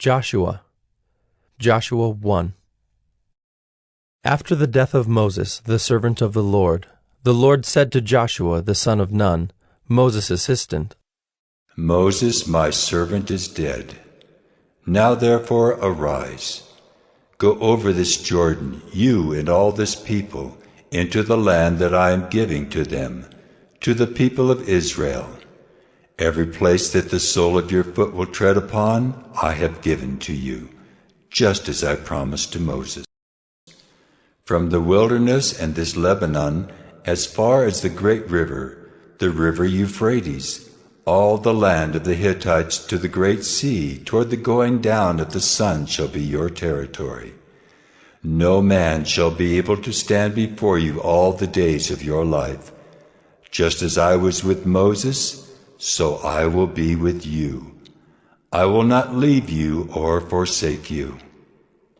Joshua 1. After the death of Moses, the servant of the Lord said to Joshua the son of Nun, Moses' assistant, Moses, my servant, is dead. Now therefore arise. Go over this Jordan, you and all this people, into the land that I am giving to them, to the people of Israel. Every place that the sole of your foot will tread upon, I have given to you, just as I promised to Moses. From the wilderness and this Lebanon, as far as the great river, the river Euphrates, all the land of the Hittites to the great sea, toward the going down of the sun shall be your territory. No man shall be able to stand before you all the days of your life. Just as I was with Moses, so I will be with you. I will not leave you or forsake you.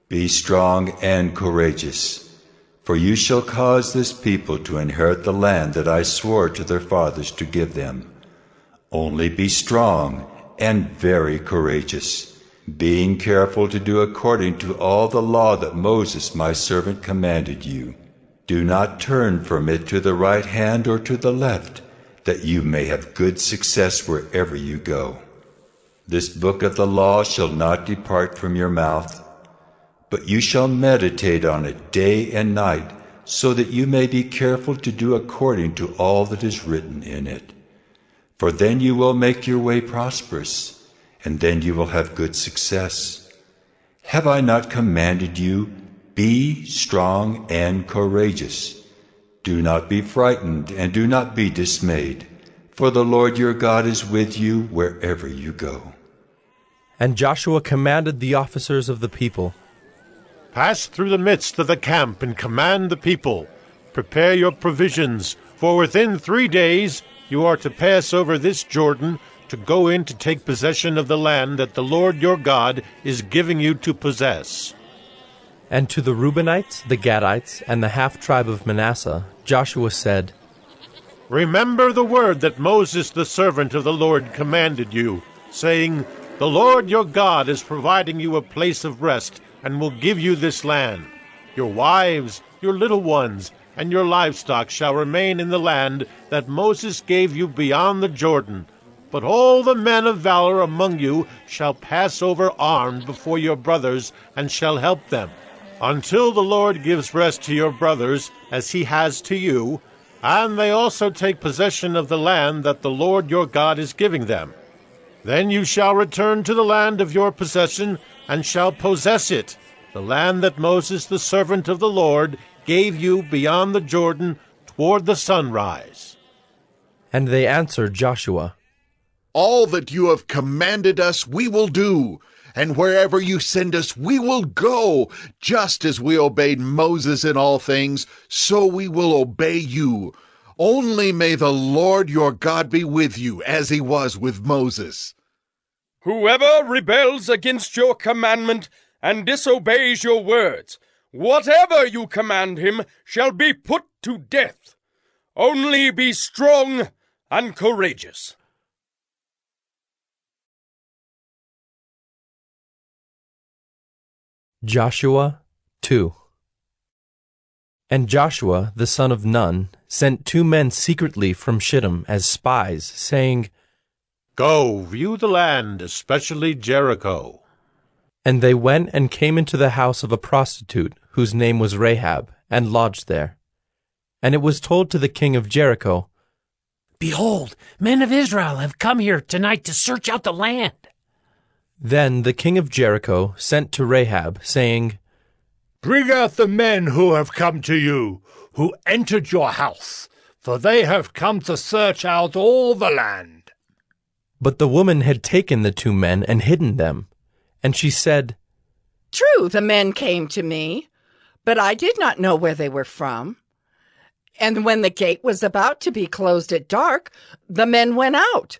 Be strong and courageous, for you shall cause this people to inherit the land that I swore to their fathers to give them. Only be strong and very courageous, being careful to do according to all the law that Moses my servant commanded you. Do not turn from it to the right hand or to the left, that you may have good success wherever you go. This book of the law shall not depart from your mouth, but you shall meditate on it day and night, so that you may be careful to do according to all that is written in it. For then you will make your way prosperous, and then you will have good success. Have I not commanded you, be strong and courageous? Do not be frightened and do not be dismayed, for the Lord your God is with you wherever you go. And Joshua commanded the officers of the people, Pass through the midst of the camp and command the people. Prepare your provisions, for within 3 days you are to pass over this Jordan to go in to take possession of the land that the Lord your God is giving you to possess. And to the Reubenites, the Gadites, and the half-tribe of Manasseh, Joshua said, Remember the word that Moses the servant of the Lord commanded you, saying, The Lord your God is providing you a place of rest, and will give you this land. Your wives, your little ones, and your livestock shall remain in the land that Moses gave you beyond the Jordan. But all the men of valor among you shall pass over armed before your brothers, and shall help them, until the Lord gives rest to your brothers, as he has to you, and they also take possession of the land that the Lord your God is giving them. Then you shall return to the land of your possession, and shall possess it, the land that Moses the servant of the Lord gave you beyond the Jordan toward the sunrise. And they answered Joshua, All that you have commanded us we will do, and wherever you send us we will go. Just as we obeyed Moses in all things, so we will obey you. Only may the Lord your God be with you, as he was with Moses. Whoever rebels against your commandment and disobeys your words, whatever you command him shall be put to death. Only be strong and courageous. Joshua 2. And Joshua the son of Nun sent 2 men secretly from Shittim as spies, saying, Go, view the land, especially Jericho. And they went and came into the house of a prostitute, whose name was Rahab, and lodged there. And it was told to the king of Jericho, Behold, men of Israel have come here tonight to search out the land. Then the king of Jericho sent to Rahab, saying, Bring out the men who have come to you, who entered your house, for they have come to search out all the land. But the woman had taken the 2 men and hidden them. And she said, True, the men came to me, but I did not know where they were from. And when the gate was about to be closed at dark, the men went out.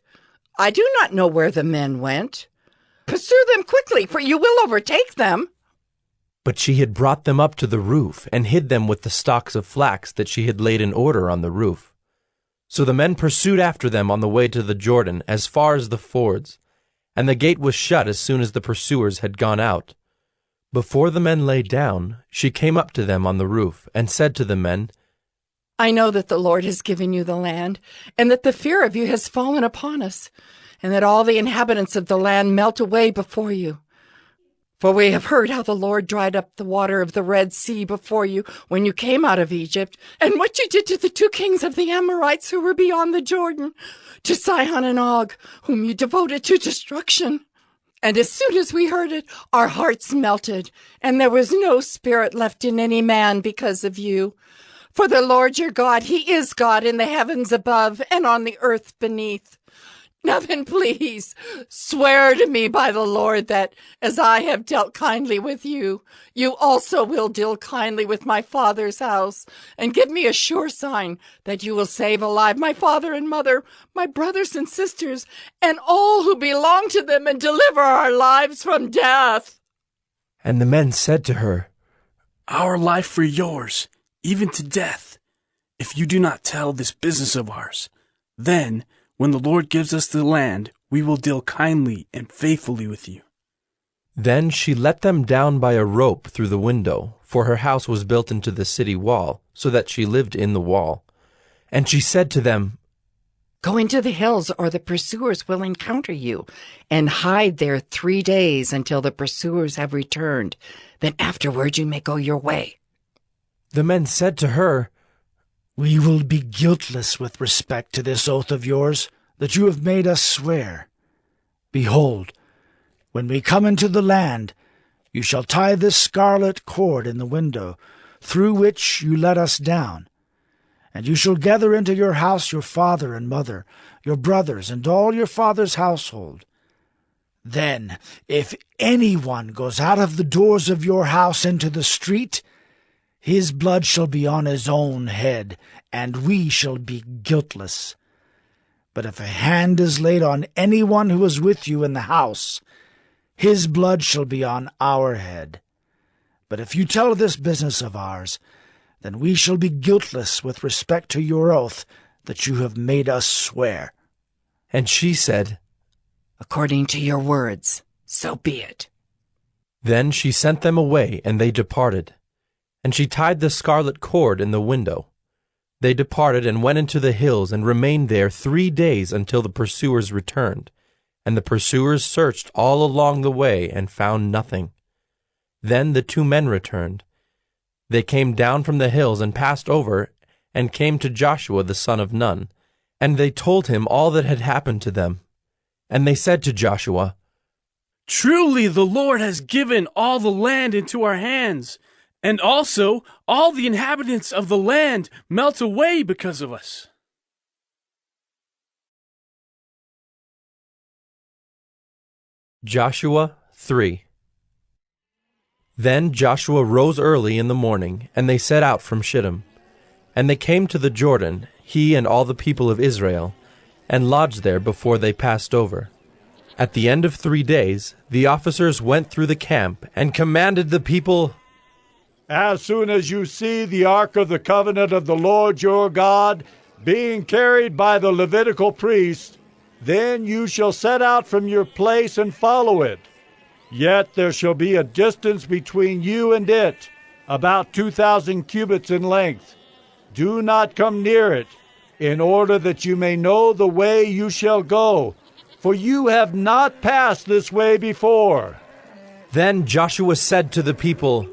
I do not know where the men went. Pursue them quickly, for you will overtake them. But she had brought them up to the roof and hid them with the stalks of flax that she had laid in order on the roof. So the men pursued after them on the way to the Jordan as far as the fords, and the gate was shut as soon as the pursuers had gone out. Before the men lay down, she came up to them on the roof, and said to the men, I know that the Lord has given you the land, and that the fear of you has fallen upon us, and that all the inhabitants of the land melt away before you. For we have heard how the Lord dried up the water of the Red Sea before you when you came out of Egypt, and what you did to the 2 kings of the Amorites who were beyond the Jordan, to Sihon and Og, whom you devoted to destruction. And as soon as we heard it, our hearts melted, and there was no spirit left in any man because of you. For the Lord your God, he is God in the heavens above and on the earth beneath. Now then, please, swear to me by the Lord that, as I have dealt kindly with you, you also will deal kindly with my father's house, and give me a sure sign that you will save alive my father and mother, my brothers and sisters, and all who belong to them, and deliver our lives from death. And the men said to her, Our life for yours, even to death, if you do not tell this business of ours. Then, when the Lord gives us the land, we will deal kindly and faithfully with you. Then she let them down by a rope through the window, for her house was built into the city wall, so that she lived in the wall. And she said to them, Go into the hills, or the pursuers will encounter you, and hide there 3 days until the pursuers have returned. Then afterward you may go your way. The men said to her, We will be guiltless with respect to this oath of yours that you have made us swear. Behold, when we come into the land, you shall tie this scarlet cord in the window, through which you let us down. And you shall gather into your house your father and mother, your brothers, and all your father's household. Then, if anyone goes out of the doors of your house into the street, his blood shall be on his own head, and we shall be guiltless. But if a hand is laid on anyone who is with you in the house, his blood shall be on our head. But if you tell this business of ours, then we shall be guiltless with respect to your oath that you have made us swear. And she said, According to your words, so be it. Then she sent them away, and they departed. And she tied the scarlet cord in the window. They departed and went into the hills and remained there 3 days until the pursuers returned. And the pursuers searched all along the way and found nothing. Then the 2 men returned. They came down from the hills and passed over and came to Joshua the son of Nun. And they told him all that had happened to them. And they said to Joshua, Truly the Lord has given all the land into our hands. And also, all the inhabitants of the land melt away because of us. Joshua 3. Then Joshua rose early in the morning, and they set out from Shittim. And they came to the Jordan, he and all the people of Israel, and lodged there before they passed over. At the end of 3 days, the officers went through the camp and commanded the people, As soon as you see the ark of the covenant of the Lord your God being carried by the Levitical priests, then you shall set out from your place and follow it. Yet there shall be a distance between you and it, about 2,000 cubits in length. Do not come near it, in order that you may know the way you shall go, for you have not passed this way before. Then Joshua said to the people,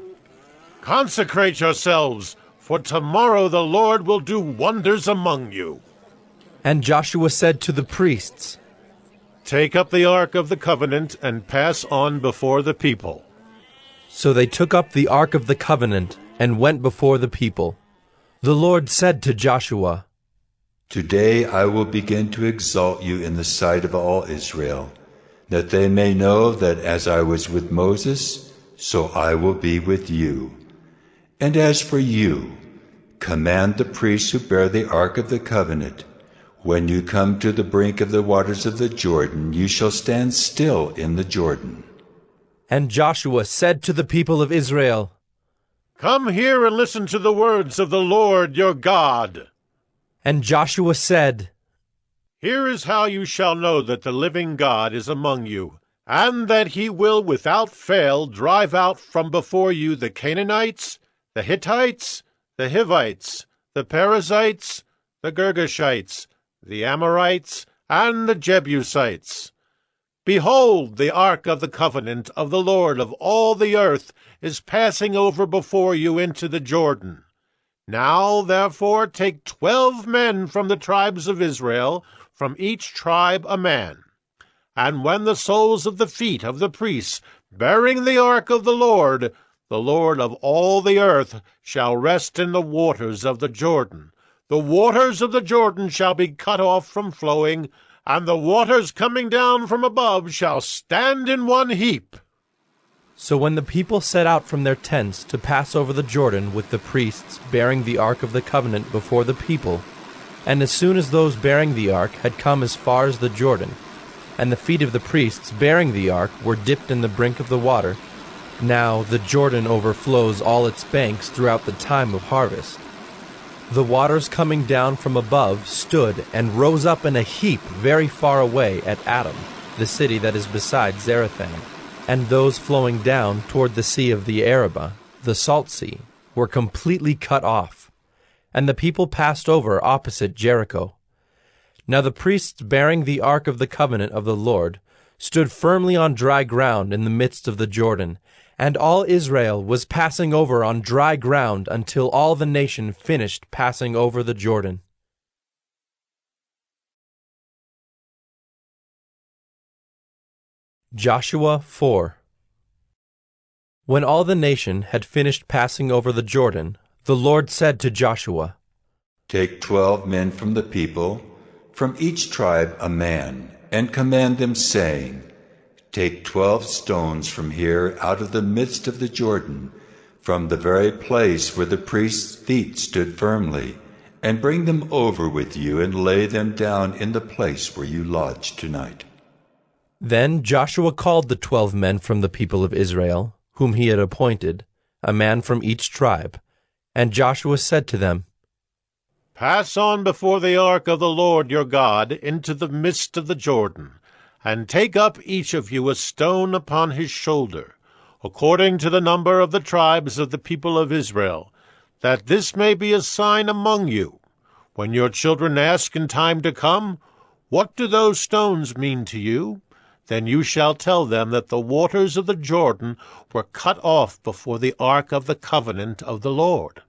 Consecrate yourselves, for tomorrow the Lord will do wonders among you. And Joshua said to the priests, Take up the ark of the covenant and pass on before the people. So they took up the ark of the covenant and went before the people. The Lord said to Joshua, Today I will begin to exalt you in the sight of all Israel, that they may know that as I was with Moses, so I will be with you. And as for you, command the priests who bear the ark of the covenant, when you come to the brink of the waters of the Jordan, you shall stand still in the Jordan. And Joshua said to the people of Israel, Come here and listen to the words of the Lord your God. And Joshua said, Here is how you shall know that the living God is among you, and that he will without fail drive out from before you the Canaanites, the Hittites, the Hivites, the Perizzites, the Girgashites, the Amorites, and the Jebusites. Behold, the ark of the covenant of the Lord of all the earth is passing over before you into the Jordan. Now, therefore, take 12 men from the tribes of Israel, from each tribe a man. And when the soles of the feet of the priests, bearing the ark of the Lord of all the earth, shall rest in the waters of the Jordan, the waters of the Jordan shall be cut off from flowing, and the waters coming down from above shall stand in one heap. So when the people set out from their tents to pass over the Jordan with the priests bearing the ark of the covenant before the people, and as soon as those bearing the ark had come as far as the Jordan, and the feet of the priests bearing the ark were dipped in the brink of the water, now the Jordan overflows all its banks throughout the time of harvest. The waters coming down from above stood and rose up in a heap very far away at Adam, the city that is beside Zarethan, and those flowing down toward the sea of the Arabah, the Salt Sea, were completely cut off, and the people passed over opposite Jericho. Now the priests bearing the ark of the covenant of the Lord stood firmly on dry ground in the midst of the Jordan, and all Israel was passing over on dry ground until all the nation finished passing over the Jordan. Joshua 4. When all the nation had finished passing over the Jordan, the Lord said to Joshua, Take 12 men from the people, from each tribe a man, and command them, saying, Take 12 stones from here out of the midst of the Jordan, from the very place where the priest's feet stood firmly, and bring them over with you and lay them down in the place where you lodge tonight. Then Joshua called the 12 men from the people of Israel, whom he had appointed, a man from each tribe. And Joshua said to them, Pass on before the ark of the Lord your God into the midst of the Jordan, and take up each of you a stone upon his shoulder, according to the number of the tribes of the people of Israel, that this may be a sign among you. When your children ask in time to come, What do those stones mean to you? Then you shall tell them that the waters of the Jordan were cut off before the ark of the covenant of the Lord.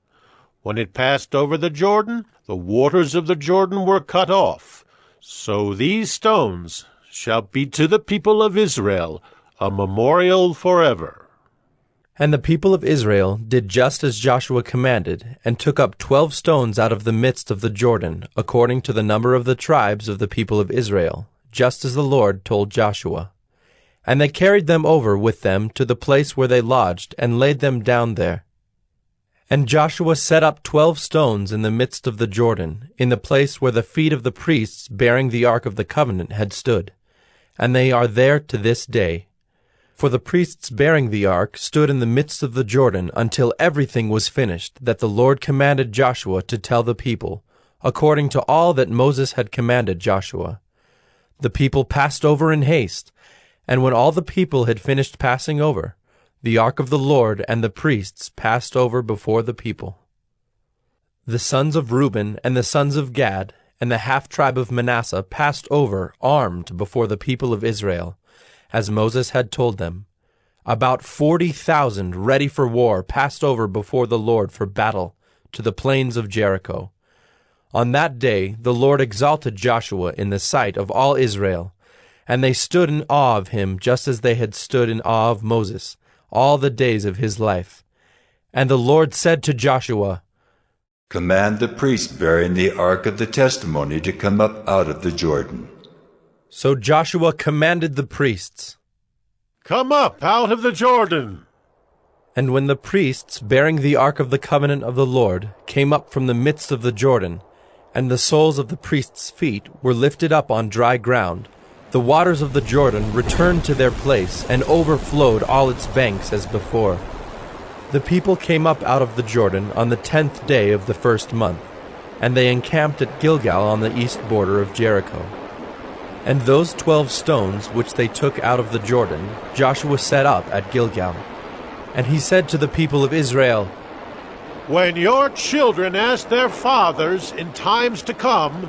When it passed over the Jordan, the waters of the Jordan were cut off. So these stones shall be to the people of Israel a memorial forever. And the people of Israel did just as Joshua commanded, and took up 12 stones out of the midst of the Jordan, according to the number of the tribes of the people of Israel, just as the Lord told Joshua. And they carried them over with them to the place where they lodged, and laid them down there. And Joshua set up 12 stones in the midst of the Jordan, in the place where the feet of the priests bearing the ark of the covenant had stood. And they are there to this day. For the priests bearing the ark stood in the midst of the Jordan until everything was finished that the Lord commanded Joshua to tell the people, according to all that Moses had commanded Joshua. The people passed over in haste, and when all the people had finished passing over, the ark of the Lord and the priests passed over before the people. The sons of Reuben and the sons of Gad and the half-tribe of Manasseh passed over armed before the people of Israel, as Moses had told them. About 40,000 ready for war passed over before the Lord for battle to the plains of Jericho. On that day the Lord exalted Joshua in the sight of all Israel, and they stood in awe of him just as they had stood in awe of Moses all the days of his life. And the Lord said to Joshua, Command the priest bearing the ark of the testimony to come up out of the Jordan. So Joshua commanded the priests, Come up out of the Jordan. And when the priests bearing the ark of the covenant of the Lord came up from the midst of the Jordan, and the soles of the priests' feet were lifted up on dry ground, the waters of the Jordan returned to their place and overflowed all its banks as before. The people came up out of the Jordan on the 10th day of the first month, and they encamped at Gilgal on the east border of Jericho. And those 12 stones which they took out of the Jordan, Joshua set up at Gilgal. And he said to the people of Israel, When your children ask their fathers in times to come,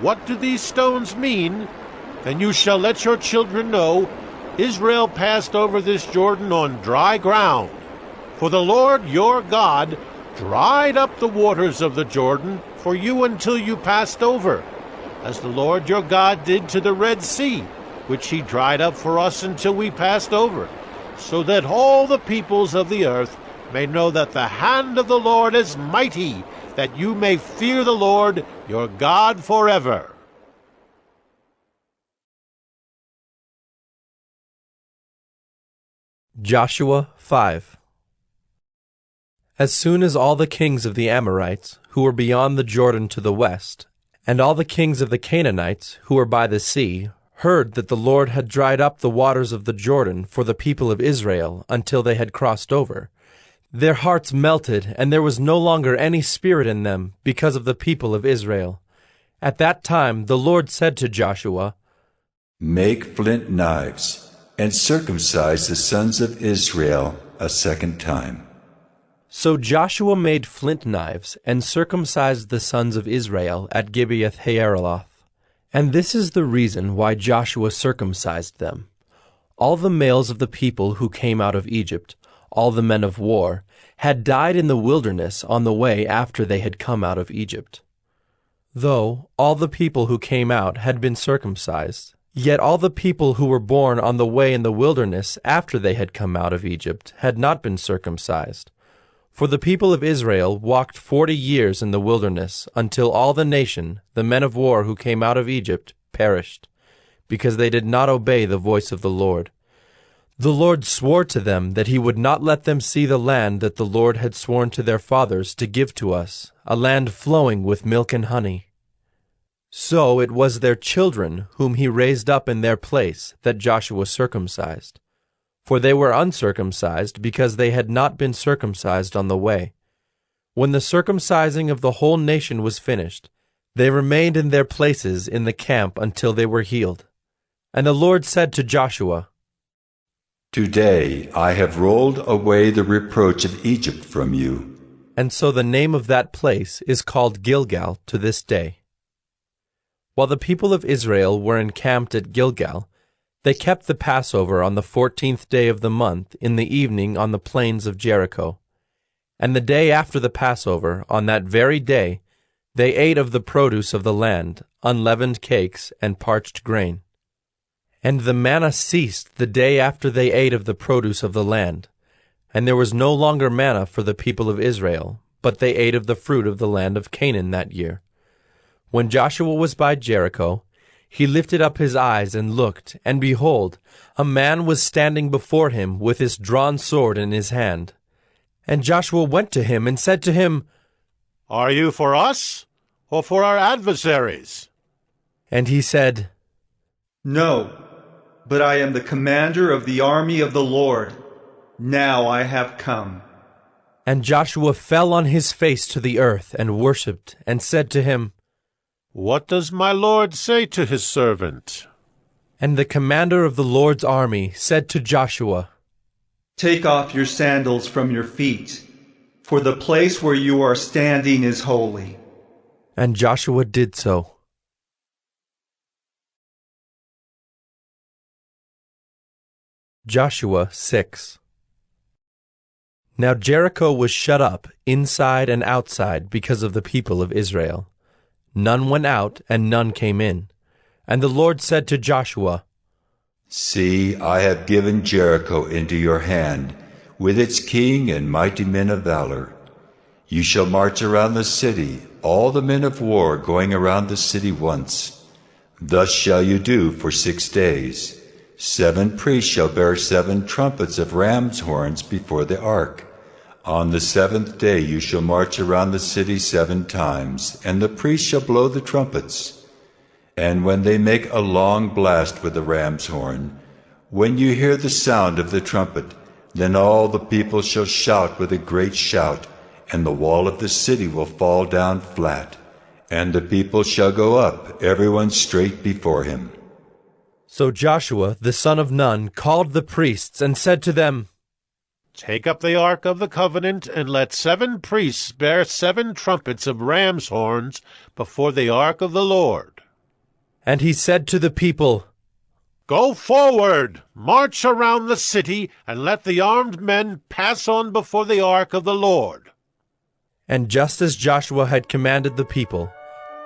What do these stones mean? Then you shall let your children know, Israel passed over this Jordan on dry ground. For the Lord your God dried up the waters of the Jordan for you until you passed over, as the Lord your God did to the Red Sea, which he dried up for us until we passed over, so that all the peoples of the earth may know that the hand of the Lord is mighty, that you may fear the Lord your God forever. Joshua 5. As soon as all the kings of the Amorites, who were beyond the Jordan to the west, and all the kings of the Canaanites, who were by the sea, heard that the Lord had dried up the waters of the Jordan for the people of Israel until they had crossed over, their hearts melted, and there was no longer any spirit in them because of the people of Israel. At that time the Lord said to Joshua, Make flint knives, and circumcise the sons of Israel a second time. So Joshua made flint knives, and circumcised the sons of Israel at Gibeath-haaraloth. And this is the reason why Joshua circumcised them. All the males of the people who came out of Egypt, all the men of war, had died in the wilderness on the way after they had come out of Egypt. Though all the people who came out had been circumcised, yet all the people who were born on the way in the wilderness after they had come out of Egypt had not been circumcised. For the people of Israel walked 40 years in the wilderness, until all the nation, the men of war who came out of Egypt, perished, because they did not obey the voice of the Lord. The Lord swore to them that he would not let them see the land that the Lord had sworn to their fathers to give to us, a land flowing with milk and honey. So it was their children whom he raised up in their place that Joshua circumcised. For they were uncircumcised because they had not been circumcised on the way. When the circumcising of the whole nation was finished, they remained in their places in the camp until they were healed. And the Lord said to Joshua, Today I have rolled away the reproach of Egypt from you. And so the name of that place is called Gilgal to this day. While the people of Israel were encamped at Gilgal, they kept the Passover on the 14th day of the month in the evening on the plains of Jericho. And the day after the Passover, on that very day, they ate of the produce of the land, unleavened cakes and parched grain. And the manna ceased the day after they ate of the produce of the land. And there was no longer manna for the people of Israel, but they ate of the fruit of the land of Canaan that year. When Joshua was by Jericho, he lifted up his eyes and looked, and behold, a man was standing before him with his drawn sword in his hand. And Joshua went to him and said to him, Are you for us, or for our adversaries? And he said, No, but I am the commander of the army of the Lord. Now I have come. And Joshua fell on his face to the earth and worshipped, and said to him, What does my Lord say to his servant? And the commander of the Lord's army said to Joshua, Take off your sandals from your feet, for the place where you are standing is holy. And Joshua did so. Joshua 6. Now Jericho was shut up inside and outside because of the people of Israel. None went out, and none came in. And the Lord said to Joshua, See, I have given Jericho into your hand, with its king and mighty men of valor. You shall march around the city, all the men of war going around the city once. Thus shall you do for 6 days. 7 priests shall bear 7 trumpets of ram's horns before the ark. On the 7th day you shall march around the city 7 times, and the priests shall blow the trumpets. And when they make a long blast with the ram's horn, when you hear the sound of the trumpet, then all the people shall shout with a great shout, and the wall of the city will fall down flat, and the people shall go up, everyone straight before him. So Joshua the son of Nun called the priests and said to them, Take up the ark of the covenant, and let 7 priests bear 7 trumpets of ram's horns before the ark of the Lord. And he said to the people, Go forward, march around the city, and let the armed men pass on before the ark of the Lord. And just as Joshua had commanded the people,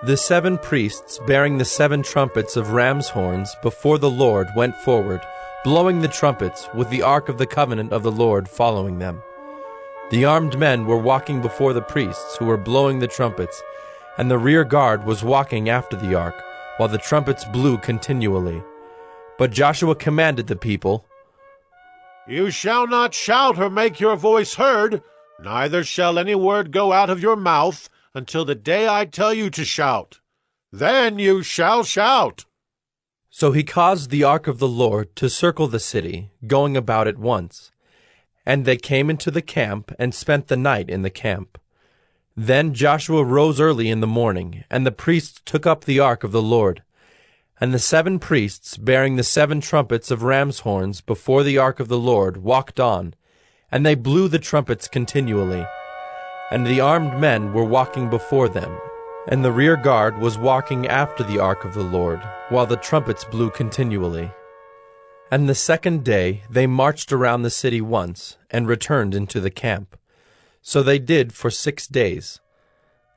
the 7 priests bearing the 7 trumpets of ram's horns before the Lord went forward, blowing the trumpets, with the ark of the covenant of the Lord following them. The armed men were walking before the priests who were blowing the trumpets, and the rear guard was walking after the ark, while the trumpets blew continually. But Joshua commanded the people, You shall not shout or make your voice heard, neither shall any word go out of your mouth until the day I tell you to shout. Then you shall shout. So he caused the ark of the Lord to circle the city, going about it once. And they came into the camp and spent the night in the camp. Then Joshua rose early in the morning, and the priests took up the ark of the Lord. And the 7 priests, bearing the 7 trumpets of ram's horns before the ark of the Lord, walked on, and they blew the trumpets continually. And the armed men were walking before them, and the rear guard was walking after the ark of the Lord, while the trumpets blew continually. And the 2nd day they marched around the city once, and returned into the camp. So they did for 6 days.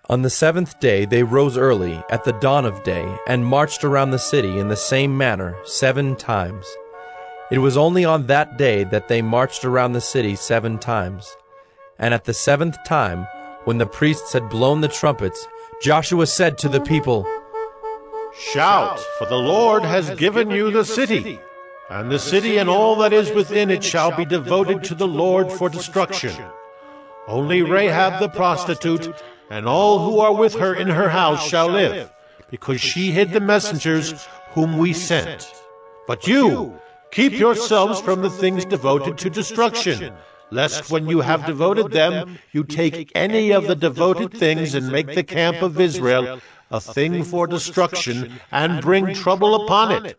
On the 7th day they rose early, at the dawn of day, and marched around the city in the same manner 7 times. It was only on that day that they marched around the city 7 times. And at the 7th time, when the priests had blown the trumpets, Joshua said to the people, Shout, for the Lord has given you the city, and the city and all that is within it shall be devoted to the Lord for destruction. Only Rahab the prostitute and all who are with her in her house shall live, because she hid the messengers whom we sent. But you, keep yourselves from the things devoted to destruction, lest when you have devoted them, you take any of the devoted things and make the camp of Israel a thing for destruction, and bring trouble upon it.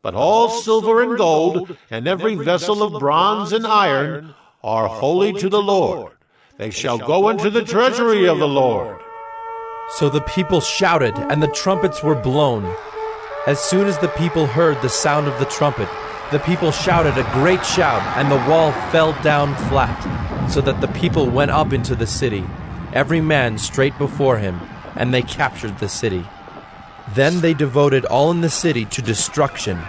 But all silver and gold, and every vessel of bronze and iron, are holy to the Lord. They shall go into the treasury of the Lord. So the people shouted, and the trumpets were blown. As soon as the people heard the sound of the trumpet, the people shouted a great shout, and the wall fell down flat, so that the people went up into the city, every man straight before him, and they captured the city. Then they devoted all in the city to destruction,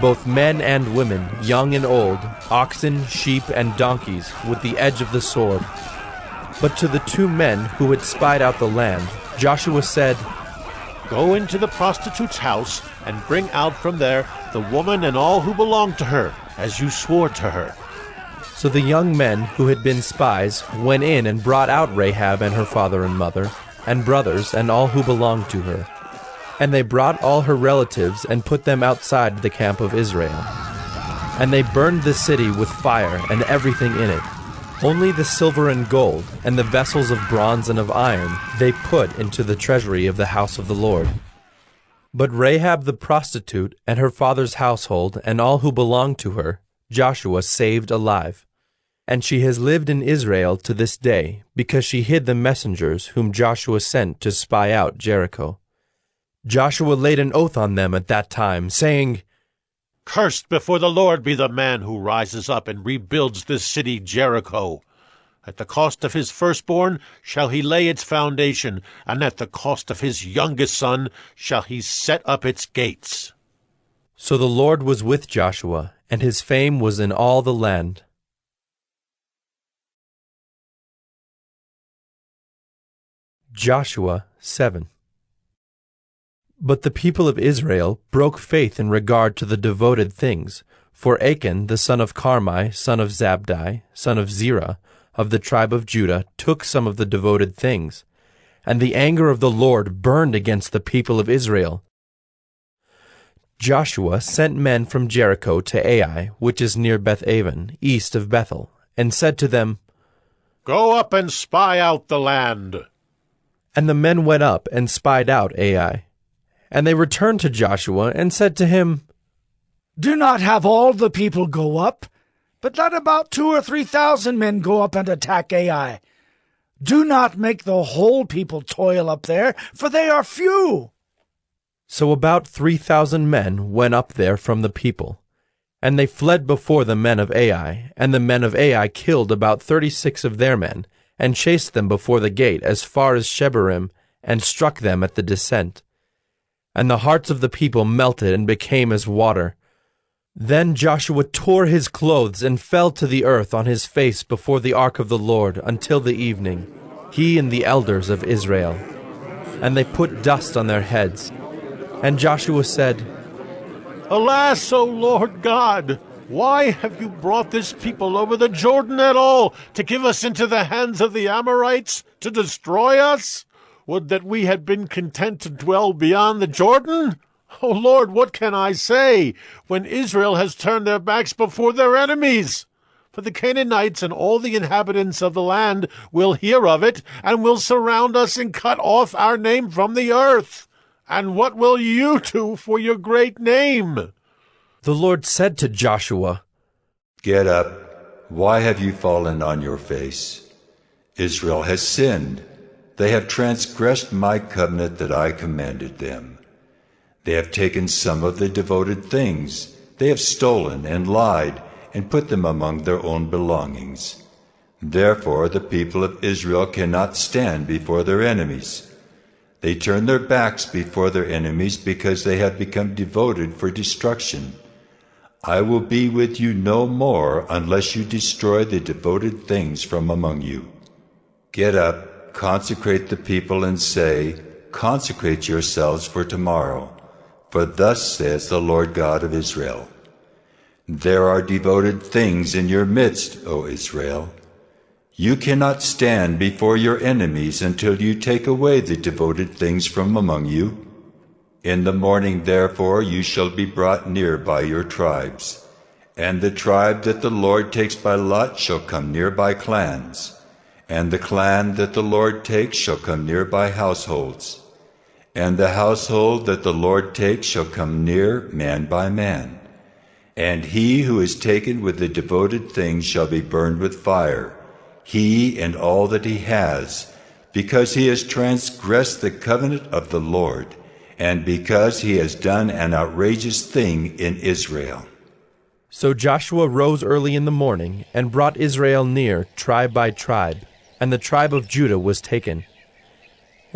both men and women, young and old, oxen, sheep, and donkeys, with the edge of the sword. But to the 2 men who had spied out the land, Joshua said, Go into the prostitute's house, and bring out from there the woman and all who belong to her, as you swore to her. So the young men who had been spies went in and brought out Rahab and her father and mother, and brothers, and all who belonged to her. And they brought all her relatives and put them outside the camp of Israel. And they burned the city with fire and everything in it. Only the silver and gold, and the vessels of bronze and of iron, they put into the treasury of the house of the Lord. But Rahab the prostitute, and her father's household, and all who belonged to her, Joshua saved alive. And she has lived in Israel to this day, because she hid the messengers whom Joshua sent to spy out Jericho. Joshua laid an oath on them at that time, saying, Cursed before the Lord be the man who rises up and rebuilds this city Jericho. At the cost of his firstborn shall he lay its foundation, and at the cost of his youngest son shall he set up its gates. So the Lord was with Joshua, and his fame was in all the land. Joshua 7. But the people of Israel broke faith in regard to the devoted things, for Achan the son of Carmi, son of Zabdi, son of Zerah, of the tribe of Judah, took some of the devoted things, and the anger of the Lord burned against the people of Israel. Joshua sent men from Jericho to Ai, which is near Beth-aven, east of Bethel, and said to them, Go up and spy out the land. And the men went up and spied out Ai. And they returned to Joshua and said to him, Do not have all the people go up, but let about 2,000 or 3,000 men go up and attack Ai. Do not make the whole people toil up there, for they are few." So about 3,000 men went up there from the people, and they fled before the men of Ai, and the men of Ai killed about 36 of their men, and chased them before the gate as far as Shebarim, and struck them at the descent. And the hearts of the people melted and became as water. Then Joshua tore his clothes and fell to the earth on his face before the ark of the Lord until the evening, he and the elders of Israel. And they put dust on their heads. And Joshua said, "Alas, O Lord God, why have you brought this people over the Jordan at all, to give us into the hands of the Amorites, to destroy us? Would that we had been content to dwell beyond the Jordan? O Lord, what can I say, when Israel has turned their backs before their enemies? For the Canaanites and all the inhabitants of the land will hear of it, and will surround us and cut off our name from the earth. And what will you do for your great name?" The Lord said to Joshua, "Get up. Why have you fallen on your face? Israel has sinned. They have transgressed my covenant that I commanded them. They have taken some of the devoted things. They have stolen and lied and put them among their own belongings. Therefore the people of Israel cannot stand before their enemies. They turn their backs before their enemies because they have become devoted for destruction. I will be with you no more unless you destroy the devoted things from among you. Get up, consecrate the people, and say, 'Consecrate yourselves for tomorrow.' For thus says the Lord God of Israel, there are devoted things in your midst, O Israel. You cannot stand before your enemies until you take away the devoted things from among you. In the morning, therefore, you shall be brought near by your tribes, and the tribe that the Lord takes by lot shall come near by clans, and the clan that the Lord takes shall come near by households. And the household that the Lord takes shall come near man by man. And he who is taken with the devoted things shall be burned with fire, he and all that he has, because he has transgressed the covenant of the Lord, and because he has done an outrageous thing in Israel." So Joshua rose early in the morning, and brought Israel near, tribe by tribe, and the tribe of Judah was taken.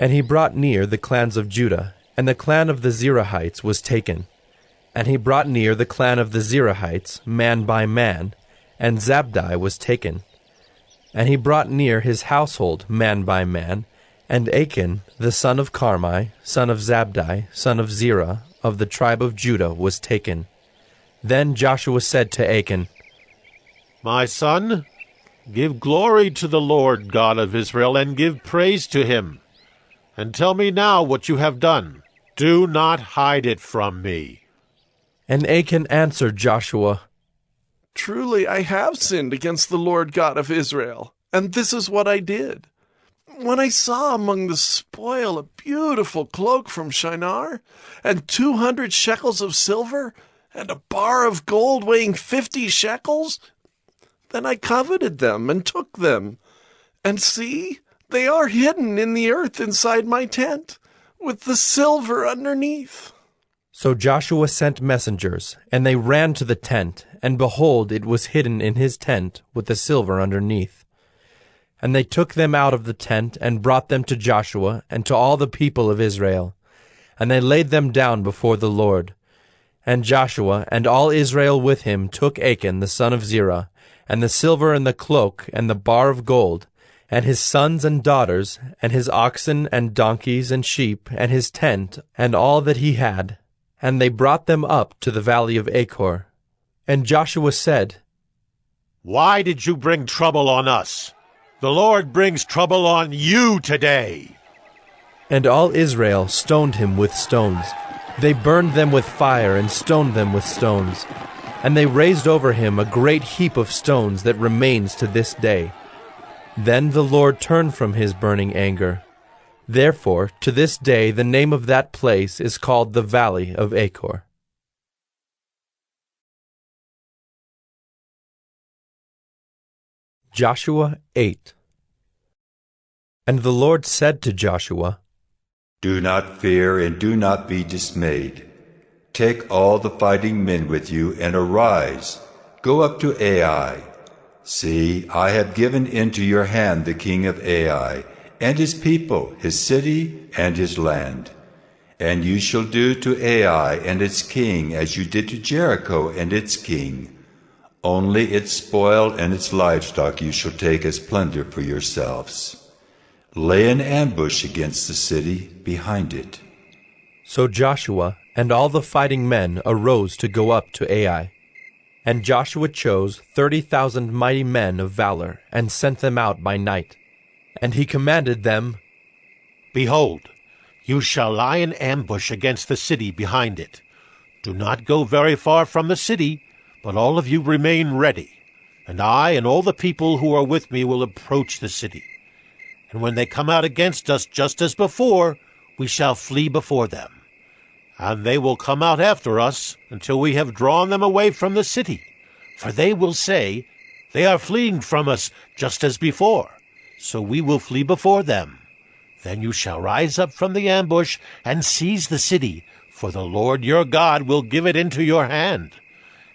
And he brought near the clans of Judah, and the clan of the Zerahites was taken. And he brought near the clan of the Zerahites, man by man, and Zabdi was taken. And he brought near his household, man by man, and Achan, the son of Carmi, son of Zabdi, son of Zerah, of the tribe of Judah, was taken. Then Joshua said to Achan, "My son, give glory to the Lord God of Israel, and give praise to him. And tell me now what you have done. Do not hide it from me." And Achan answered Joshua, "Truly I have sinned against the Lord God of Israel, and this is what I did. When I saw among the spoil a beautiful cloak from Shinar, and 200 shekels of silver, and a bar of gold weighing 50 shekels, then I coveted them and took them. And see, they are hidden in the earth inside my tent, with the silver underneath." So Joshua sent messengers, and they ran to the tent, and behold, it was hidden in his tent, with the silver underneath. And they took them out of the tent, and brought them to Joshua, and to all the people of Israel. And they laid them down before the Lord. And Joshua and all Israel with him took Achan the son of Zerah, and the silver and the cloak, and the bar of gold, and his sons and daughters, and his oxen and donkeys and sheep, and his tent, and all that he had, and they brought them up to the valley of Achor. And Joshua said, "Why did you bring trouble on us? The Lord brings trouble on you today." And all Israel stoned him with stones. They burned them with fire and stoned them with stones. And they raised over him a great heap of stones that remains to this day. Then the Lord turned from his burning anger. Therefore, to this day the name of that place is called the Valley of Achor. Joshua 8. And the Lord said to Joshua, Do not fear and do not be dismayed. Take all the fighting men with you and arise. Go up to Ai. See, I have given into your hand the king of Ai, and his people, his city, and his land. And you shall do to Ai and its king as you did to Jericho and its king. Only its spoil and its livestock you shall take as plunder for yourselves. Lay an ambush against the city behind it. So Joshua and all the fighting men arose to go up to Ai. And Joshua chose 30,000 mighty men of valor, and sent them out by night. And he commanded them, Behold, you shall lie in ambush against the city behind it. Do not go very far from the city, but all of you remain ready, and I and all the people who are with me will approach the city. And when they come out against us just as before, we shall flee before them. And they will come out after us until we have drawn them away from the city. For they will say, They are fleeing from us just as before, so we will flee before them. Then you shall rise up from the ambush and seize the city, for the Lord your God will give it into your hand.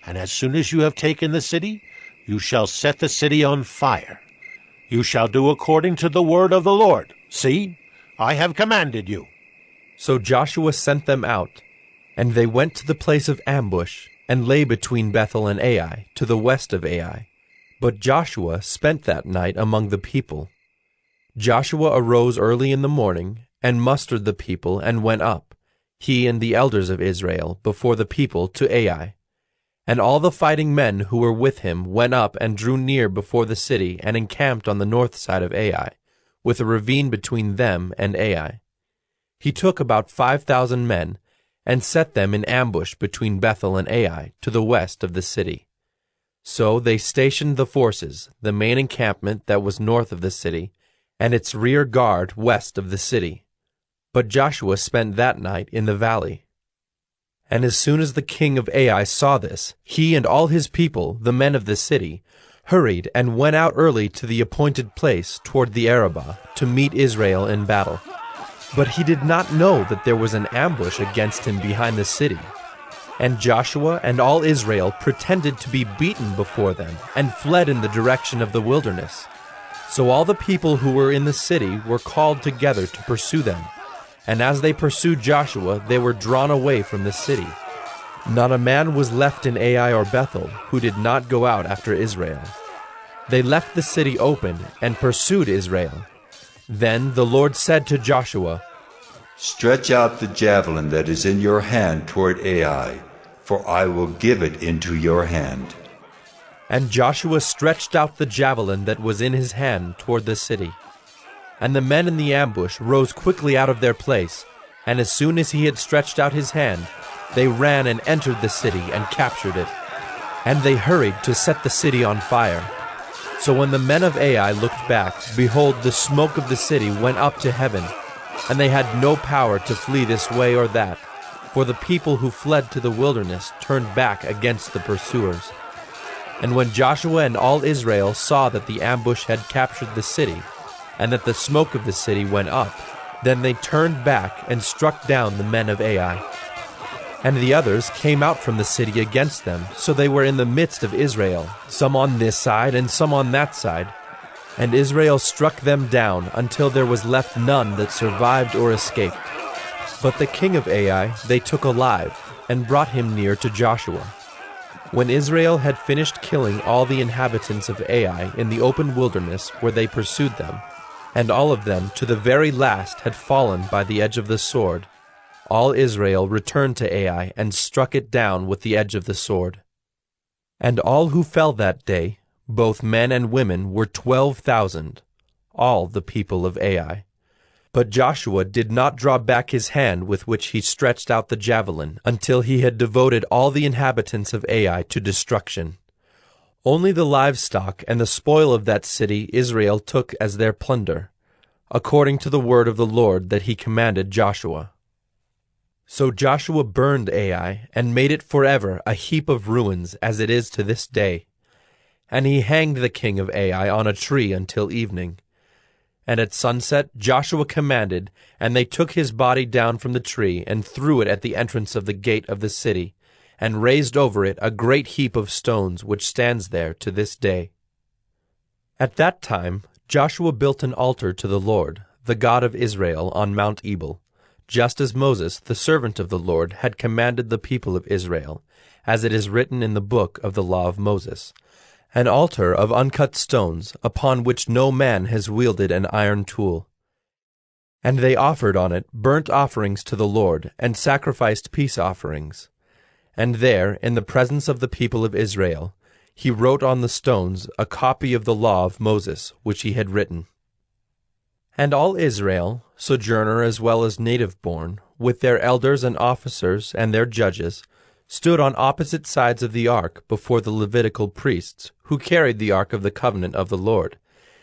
And as soon as you have taken the city, you shall set the city on fire. You shall do according to the word of the Lord. See, I have commanded you. So Joshua sent them out, and they went to the place of ambush, and lay between Bethel and Ai, to the west of Ai. But Joshua spent that night among the people. Joshua arose early in the morning, and mustered the people, and went up, he and the elders of Israel, before the people to Ai. And all the fighting men who were with him went up and drew near before the city, and encamped on the north side of Ai, with a ravine between them and Ai. He took about 5,000 men, and set them in ambush between Bethel and Ai, to the west of the city. So they stationed the forces, the main encampment that was north of the city, and its rear guard west of the city. But Joshua spent that night in the valley. And as soon as the king of Ai saw this, he and all his people, the men of the city, hurried and went out early to the appointed place toward the Arabah, to meet Israel in battle. But he did not know that there was an ambush against him behind the city. And Joshua and all Israel pretended to be beaten before them, and fled in the direction of the wilderness. So all the people who were in the city were called together to pursue them. And as they pursued Joshua, they were drawn away from the city. Not a man was left in Ai or Bethel who did not go out after Israel. They left the city open and pursued Israel. Then the Lord said to Joshua, Stretch out the javelin that is in your hand toward Ai, for I will give it into your hand. And Joshua stretched out the javelin that was in his hand toward the city. And the men in the ambush rose quickly out of their place, and as soon as he had stretched out his hand, they ran and entered the city and captured it. And they hurried to set the city on fire. So when the men of Ai looked back, behold, the smoke of the city went up to heaven, and they had no power to flee this way or that, for the people who fled to the wilderness turned back against the pursuers. And when Joshua and all Israel saw that the ambush had captured the city, and that the smoke of the city went up, then they turned back and struck down the men of Ai. And the others came out from the city against them, so they were in the midst of Israel, some on this side and some on that side. And Israel struck them down until there was left none that survived or escaped. But the king of Ai they took alive, and brought him near to Joshua. When Israel had finished killing all the inhabitants of Ai in the open wilderness where they pursued them, and all of them to the very last had fallen by the edge of the sword, all Israel returned to Ai and struck it down with the edge of the sword. And all who fell that day, both men and women, were 12,000, all the people of Ai. But Joshua did not draw back his hand with which he stretched out the javelin until he had devoted all the inhabitants of Ai to destruction. Only the livestock and the spoil of that city Israel took as their plunder, according to the word of the Lord that he commanded Joshua. So Joshua burned Ai, and made it forever a heap of ruins, as it is to this day. and he hanged the king of Ai on a tree until evening. And at sunset Joshua commanded, and they took his body down from the tree, and threw it at the entrance of the gate of the city, and raised over it a great heap of stones, which stands there to this day. At that time Joshua built an altar to the Lord, the God of Israel, on Mount Ebal, just as Moses, the servant of the Lord, had commanded the people of Israel, as it is written in the book of the law of Moses, an altar of uncut stones, upon which no man has wielded an iron tool. And they offered on it burnt offerings to the Lord, and sacrificed peace offerings. And there, in the presence of the people of Israel, he wrote on the stones a copy of the law of Moses, which he had written. And all Israel, sojourner as well as native-born, with their elders and officers and their judges, stood on opposite sides of the ark before the Levitical priests, who carried the ark of the covenant of the Lord,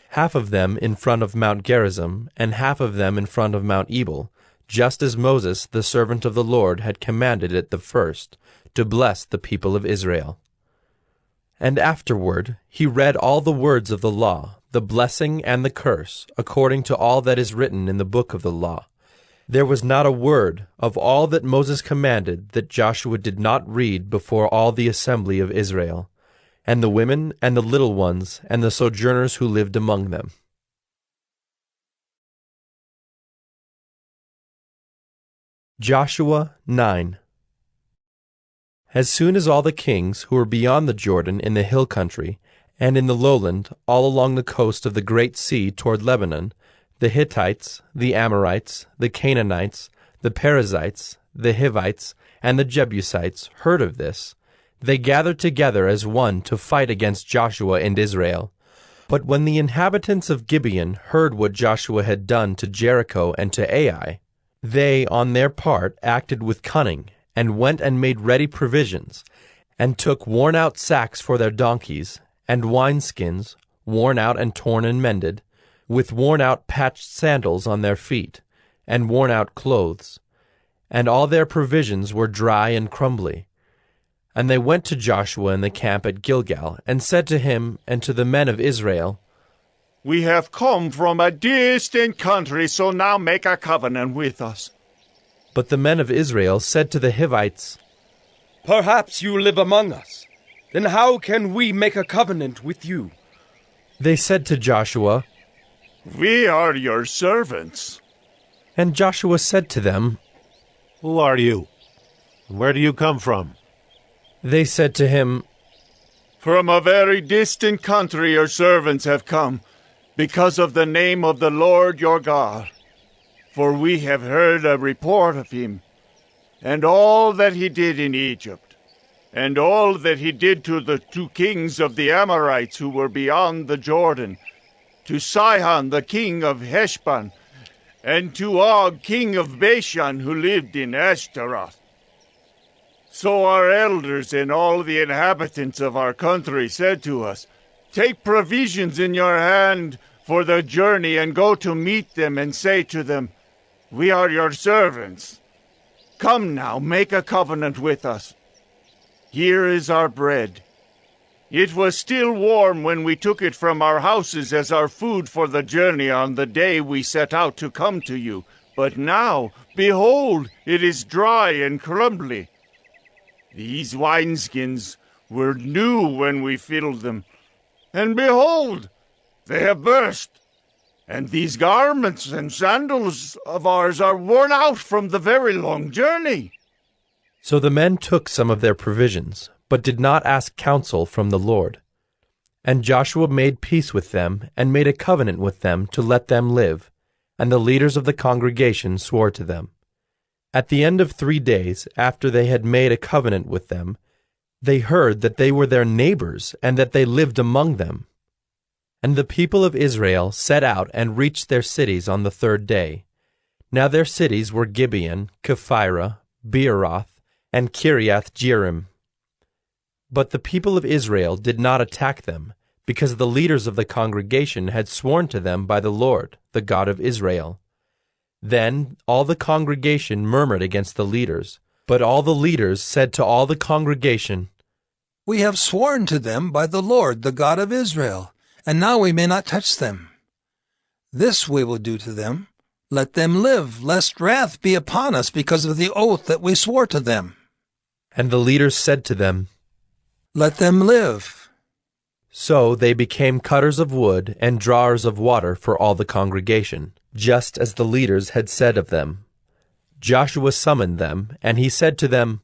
half of them in front of Mount Gerizim, and half of them in front of Mount Ebal, just as Moses, the servant of the Lord, had commanded at the first, to bless the people of Israel. And afterward he read all the words of the law, the blessing and the curse, according to all that is written in the book of the law. There was not a word of all that Moses commanded that Joshua did not read before all the assembly of Israel, and the women and the little ones and the sojourners who lived among them. Joshua 9. As soon as all the kings who were beyond the Jordan in the hill country, and in the lowland all along the coast of the great sea toward Lebanon, the Hittites, the Amorites, the Canaanites, the Perizzites, the Hivites, and the Jebusites heard of this, they gathered together as one to fight against Joshua and Israel. But when the inhabitants of Gibeon heard what Joshua had done to Jericho and to Ai, they, on their part, acted with cunning, and went and made ready provisions, and took worn-out sacks for their donkeys, and wineskins, worn out and torn and mended, with worn-out patched sandals on their feet, and worn-out clothes. And all their provisions were dry and crumbly. And they went to Joshua in the camp at Gilgal, and said to him and to the men of Israel, "We have come from a distant country, so now make a covenant with us." But the men of Israel said to the Hivites, "Perhaps you live among us. Then how can we make a covenant with you?" They said to Joshua, "We are your servants." And Joshua said to them, "Who are you? And where do you come from?" They said to him, "From a very distant country your servants have come, because of the name of the Lord your God. For we have heard a report of him, and all that he did in Egypt, and all that he did to the 2 kings of the Amorites who were beyond the Jordan, to Sihon the king of Heshbon, and to Og king of Bashan who lived in Ashtaroth. So our elders and all the inhabitants of our country said to us, 'Take provisions in your hand for the journey, and go to meet them, and say to them, We are your servants. Come now, make a covenant with us. Here is our bread. It was still warm when we took it from our houses as our food for the journey on the day we set out to come to you. But now, behold, it is dry and crumbly. These wineskins were new when we filled them, and behold, they have burst. And these garments and sandals of ours are worn out from the very long journey.' So the men took some of their provisions, but did not ask counsel from the Lord. And Joshua made peace with them, and made a covenant with them to let them live, and the leaders of the congregation swore to them. At the end of 3 days, after they had made a covenant with them, they heard that they were their neighbors, and that they lived among them. And the people of Israel set out and reached their cities on the 3rd day. Now their cities were Gibeon, Kephirah, Beeroth, and Kiriath Jearim. But the people of Israel did not attack them, because the leaders of the congregation had sworn to them by the Lord, the God of Israel. Then all the congregation murmured against the leaders, but all the leaders said to all the congregation, We have sworn to them by the Lord, the God of Israel, and now we may not touch them. This we will do to them. Let them live, lest wrath be upon us because of the oath that we swore to them. And the leaders said to them, Let them live. So they became cutters of wood and drawers of water for all the congregation, just as the leaders had said of them. Joshua summoned them, and he said to them,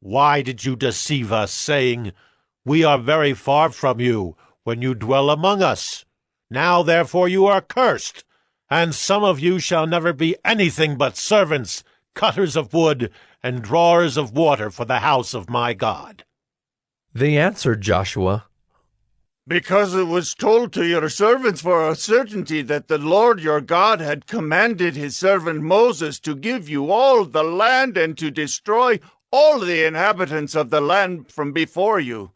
Why did you deceive us, saying, We are very far from you, when you dwell among us? Now therefore you are cursed, and some of you shall never be anything but servants, cutters of wood, and drawers of water for the house of my God. They answered Joshua, Because it was told to your servants for a certainty that the Lord your God had commanded his servant Moses to give you all the land and to destroy all the inhabitants of the land from before you.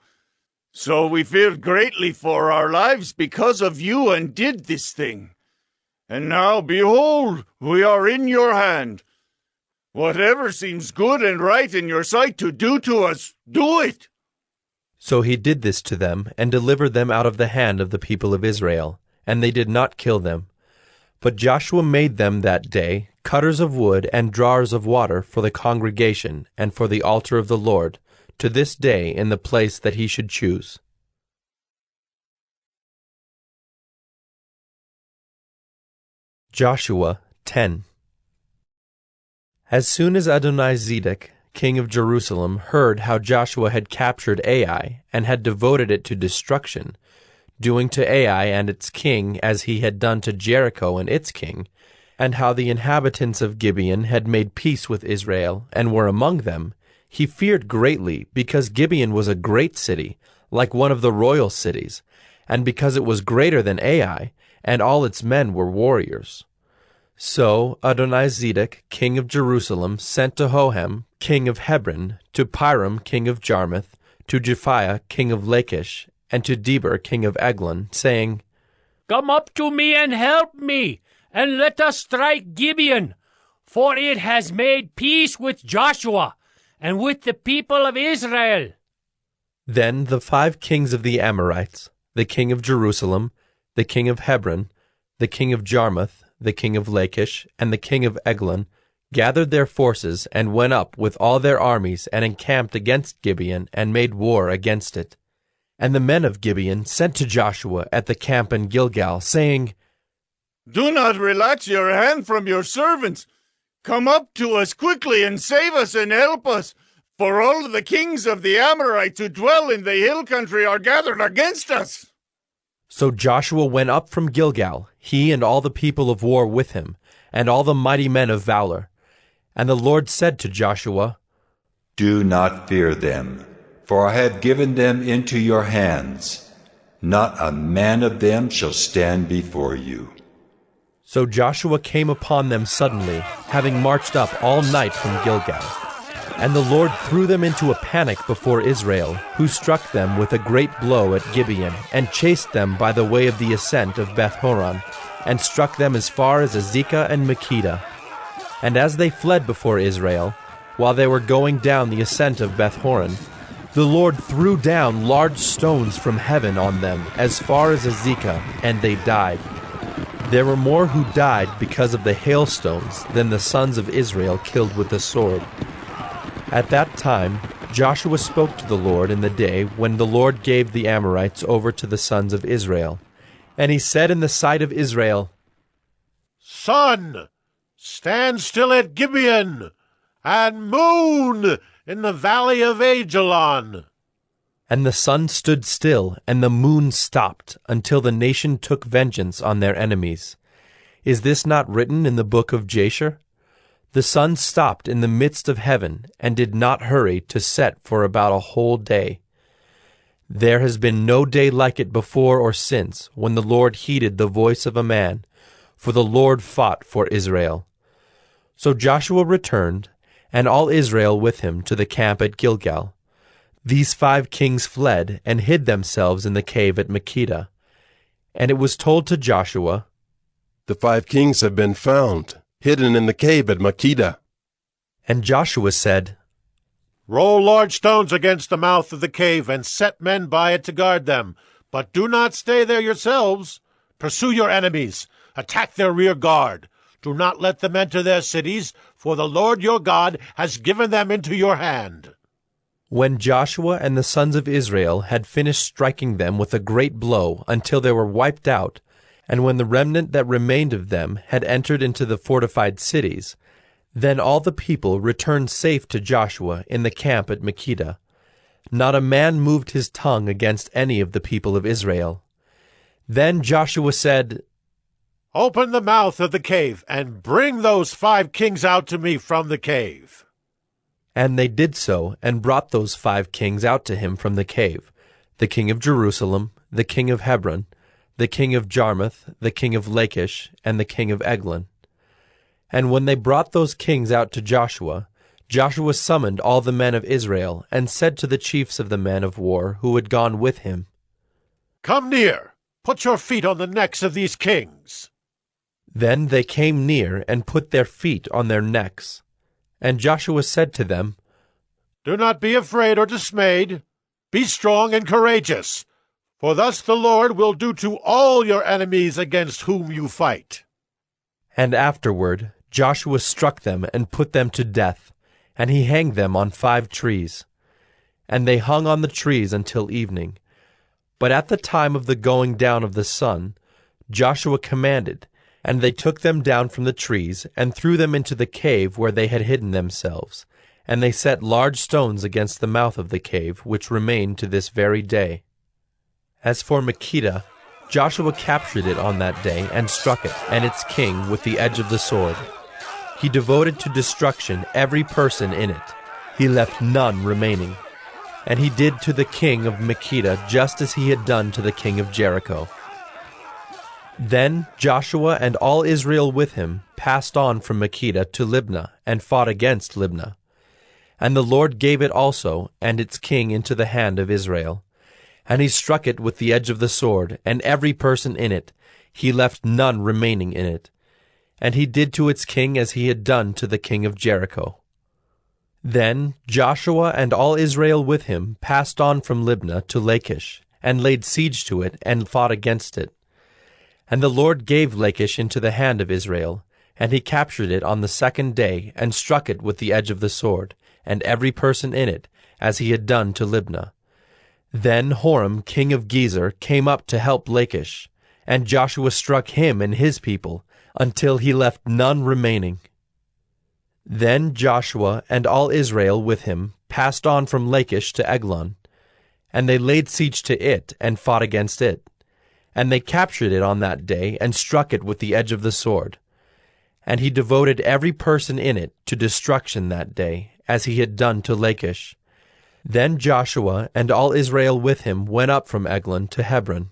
So we feared greatly for our lives because of you and did this thing. And now, behold, we are in your hand. Whatever seems good and right in your sight to do to us, do it. So he did this to them, and delivered them out of the hand of the people of Israel, and they did not kill them. But Joshua made them that day cutters of wood and drawers of water for the congregation and for the altar of the Lord, to this day in the place that he should choose. Joshua 10. As soon as Adonizedek, king of Jerusalem, heard how Joshua had captured Ai and had devoted it to destruction, doing to Ai and its king as he had done to Jericho and its king, and how the inhabitants of Gibeon had made peace with Israel and were among them, he feared greatly, because Gibeon was a great city, like one of the royal cities, and because it was greater than Ai, and all its men were warriors. So Adonizedek, king of Jerusalem, sent to Hohem, king of Hebron, to Piram, king of Jarmuth, to Japhiah, king of Lachish, and to Deber, king of Eglon, saying, Come up to me and help me, and let us strike Gibeon, for it has made peace with Joshua and with the people of Israel. Then the 5 kings of the Amorites, the king of Jerusalem, the king of Hebron, the king of Jarmuth, the king of Lachish, and the king of Eglon, gathered their forces and went up with all their armies and encamped against Gibeon and made war against it. And the men of Gibeon sent to Joshua at the camp in Gilgal, saying, Do not relax your hand from your servants. Come up to us quickly and save us and help us, for all the kings of the Amorites who dwell in the hill country are gathered against us. So Joshua went up from Gilgal, he and all the people of war with him, and all the mighty men of valor. And the Lord said to Joshua, Do not fear them, for I have given them into your hands. Not a man of them shall stand before you. So Joshua came upon them suddenly, having marched up all night from Gilgal. And the Lord threw them into a panic before Israel, who struck them with a great blow at Gibeon, and chased them by the way of the ascent of Beth-horon, and struck them as far as Azekah and Makkedah. And as they fled before Israel, while they were going down the ascent of Beth-horon, the Lord threw down large stones from heaven on them as far as Azekah, and they died. There were more who died because of the hailstones than the sons of Israel killed with the sword. At that time Joshua spoke to the Lord in the day when the Lord gave the Amorites over to the sons of Israel. And he said in the sight of Israel, Sun, stand still at Gibeon, and moon in the valley of Ajalon. And the sun stood still, and the moon stopped, until the nation took vengeance on their enemies. Is this not written in the book of Jasher? The sun stopped in the midst of heaven, and did not hurry to set for about a whole day. There has been no day like it before or since, when the Lord heeded the voice of a man, for the Lord fought for Israel. So Joshua returned, and all Israel with him, to the camp at Gilgal. These 5 kings fled and hid themselves in the cave at Makkedah. And it was told to Joshua, The 5 kings have been found, hidden in the cave at Makkedah. And Joshua said, Roll large stones against the mouth of the cave, and set men by it to guard them. But do not stay there yourselves. Pursue your enemies. Attack their rear guard. Do not let them enter their cities, for the Lord your God has given them into your hand." When Joshua and the sons of Israel had finished striking them with a great blow until they were wiped out, and when the remnant that remained of them had entered into the fortified cities, then all the people returned safe to Joshua in the camp at Makkedah. Not a man moved his tongue against any of the people of Israel. Then Joshua said, "Open the mouth of the cave, and bring those 5 kings out to me from the cave." And they did so, and brought those 5 kings out to him from the cave, the king of Jerusalem, the king of Hebron, the king of Jarmuth, the king of Lachish, and the king of Eglon. And when they brought those kings out to Joshua, Joshua summoned all the men of Israel, and said to the chiefs of the men of war who had gone with him, "Come near, put your feet on the necks of these kings." Then they came near, and put their feet on their necks. And Joshua said to them, "Do not be afraid or dismayed. Be strong and courageous, for thus the Lord will do to all your enemies against whom you fight." And afterward Joshua struck them and put them to death, and he hanged them on 5 trees. And they hung on the trees until evening. But at the time of the going down of the sun, Joshua commanded, and they took them down from the trees, and threw them into the cave where they had hidden themselves. And they set large stones against the mouth of the cave, which remain to this very day. As for Makkedah, Joshua captured it on that day, and struck it, and its king, with the edge of the sword. He devoted to destruction every person in it. He left none remaining. And he did to the king of Makkedah just as he had done to the king of Jericho. Then Joshua and all Israel with him passed on from Makkedah to Libnah, and fought against Libnah. And the Lord gave it also, and its king, into the hand of Israel. And he struck it with the edge of the sword, and every person in it. He left none remaining in it. And he did to its king as he had done to the king of Jericho. Then Joshua and all Israel with him passed on from Libnah to Lachish, and laid siege to it, and fought against it. And the Lord gave Lachish into the hand of Israel, and he captured it on the 2nd day, and struck it with the edge of the sword, and every person in it, as he had done to Libnah. Then Horam king of Gezer came up to help Lachish, and Joshua struck him and his people, until he left none remaining. Then Joshua and all Israel with him passed on from Lachish to Eglon, and they laid siege to it, and fought against it. And they captured it on that day, and struck it with the edge of the sword. And he devoted every person in it to destruction that day, as he had done to Lachish. Then Joshua and all Israel with him went up from Eglon to Hebron.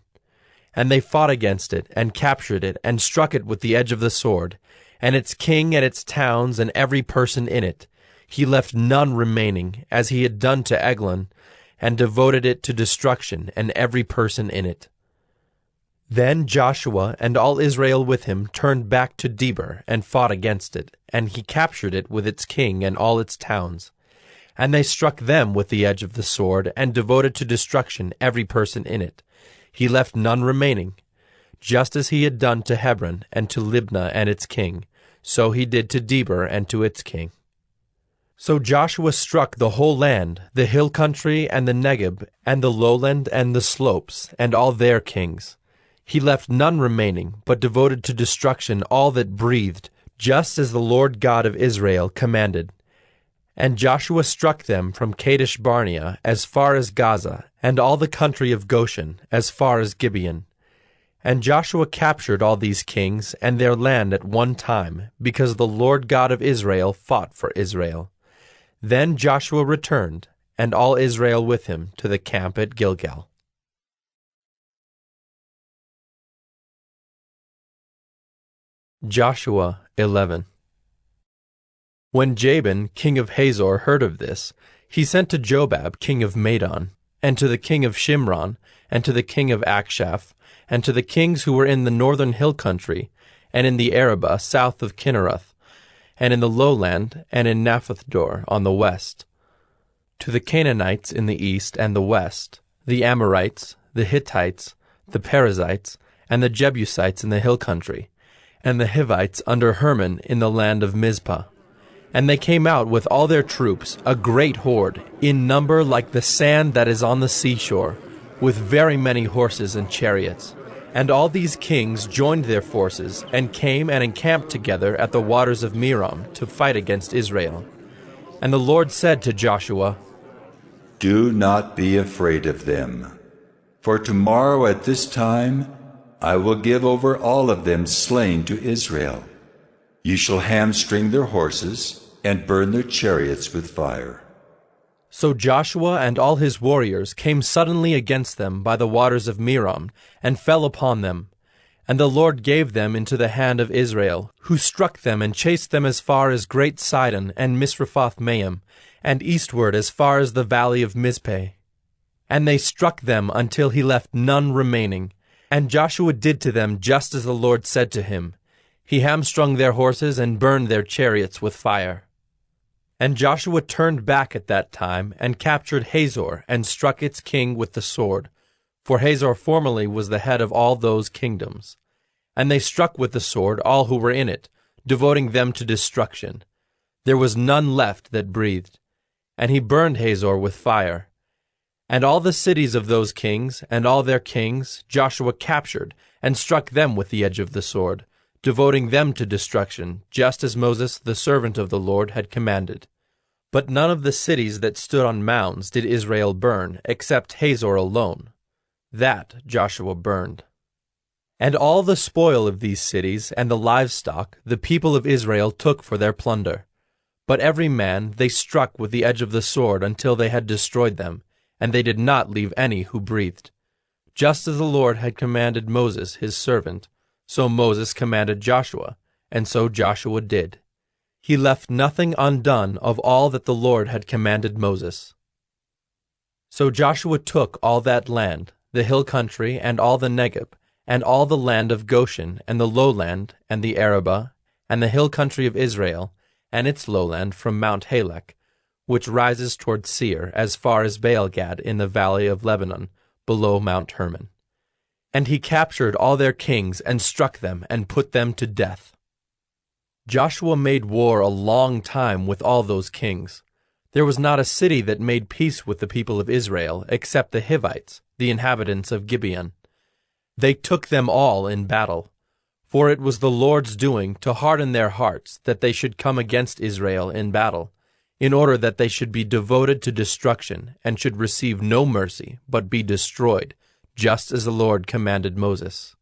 And they fought against it, and captured it, and struck it with the edge of the sword, and its king and its towns and every person in it. He left none remaining, as he had done to Eglon, and devoted it to destruction, and every person in it. Then Joshua and all Israel with him turned back to Debir, and fought against it, and he captured it with its king and all its towns. And they struck them with the edge of the sword, and devoted to destruction every person in it. He left none remaining. Just as he had done to Hebron and to Libnah and its king, so he did to Debir and to its king. So Joshua struck the whole land, the hill country and the Negeb, and the lowland and the slopes, and all their kings. He left none remaining, but devoted to destruction all that breathed, just as the Lord God of Israel commanded. And Joshua struck them from Kadesh Barnea as far as Gaza, and all the country of Goshen as far as Gibeon. And Joshua captured all these kings and their land at one time, because the Lord God of Israel fought for Israel. Then Joshua returned, and all Israel with him, to the camp at Gilgal. Joshua 11. When Jabin, king of Hazor, heard of this, he sent to Jobab, king of Madon, and to the king of Shimron, and to the king of Akshaph, and to the kings who were in the northern hill country, and in the Arabah south of Kinneroth, and in the lowland, and in Naphthdor on the west. to the Canaanites in the east and the west, the Amorites, the Hittites, the Perizzites, and the Jebusites in the hill country, and the Hivites under Hermon in the land of Mizpah. And they came out with all their troops, a great horde, in number like the sand that is on the seashore, with very many horses and chariots. And all these kings joined their forces, and came and encamped together at the waters of Merom to fight against Israel. And the Lord said to Joshua, Do not be afraid of them, for tomorrow at this time I will give over all of them slain to Israel. You shall hamstring their horses and burn their chariots with fire. So Joshua and all his warriors came suddenly against them by the waters of Merom, and fell upon them. And the Lord gave them into the hand of Israel, who struck them and chased them as far as Great Sidon and Misrephoth-Maim, and eastward as far as the valley of Mizpeh. And they struck them until he left none remaining. And Joshua did to them just as the Lord said to him. He hamstrung their horses and burned their chariots with fire. And Joshua turned back at that time, and captured Hazor, and struck its king with the sword. For Hazor formerly was the head of all those kingdoms. And they struck with the sword all who were in it, devoting them to destruction. There was none left that breathed. And he burned Hazor with fire. And all the cities of those kings, and all their kings, Joshua captured, and struck them with the edge of the sword, devoting them to destruction, just as Moses the servant of the Lord had commanded. But none of the cities that stood on mounds did Israel burn, except Hazor alone. That Joshua burned. And all the spoil of these cities, and the livestock, the people of Israel took for their plunder. But every man they struck with the edge of the sword until they had destroyed them, and they did not leave any who breathed. Just as the Lord had commanded Moses his servant, so Moses commanded Joshua, and so Joshua did. He left nothing undone of all that the Lord had commanded Moses. So Joshua took all that land, the hill country, and all the Negeb, and all the land of Goshen, and the lowland, and the Arabah, and the hill country of Israel, and its lowland from Mount Halak, which rises toward Seir, as far as Baal-gad in the valley of Lebanon, below Mount Hermon. And he captured all their kings, and struck them, and put them to death. Joshua made war a long time with all those kings. There was not a city that made peace with the people of Israel, except the Hivites, the inhabitants of Gibeon. They took them all in battle. For it was the Lord's doing to harden their hearts, that they should come against Israel in battle, in order that they should be devoted to destruction, and should receive no mercy, but be destroyed, just as the Lord commanded Moses.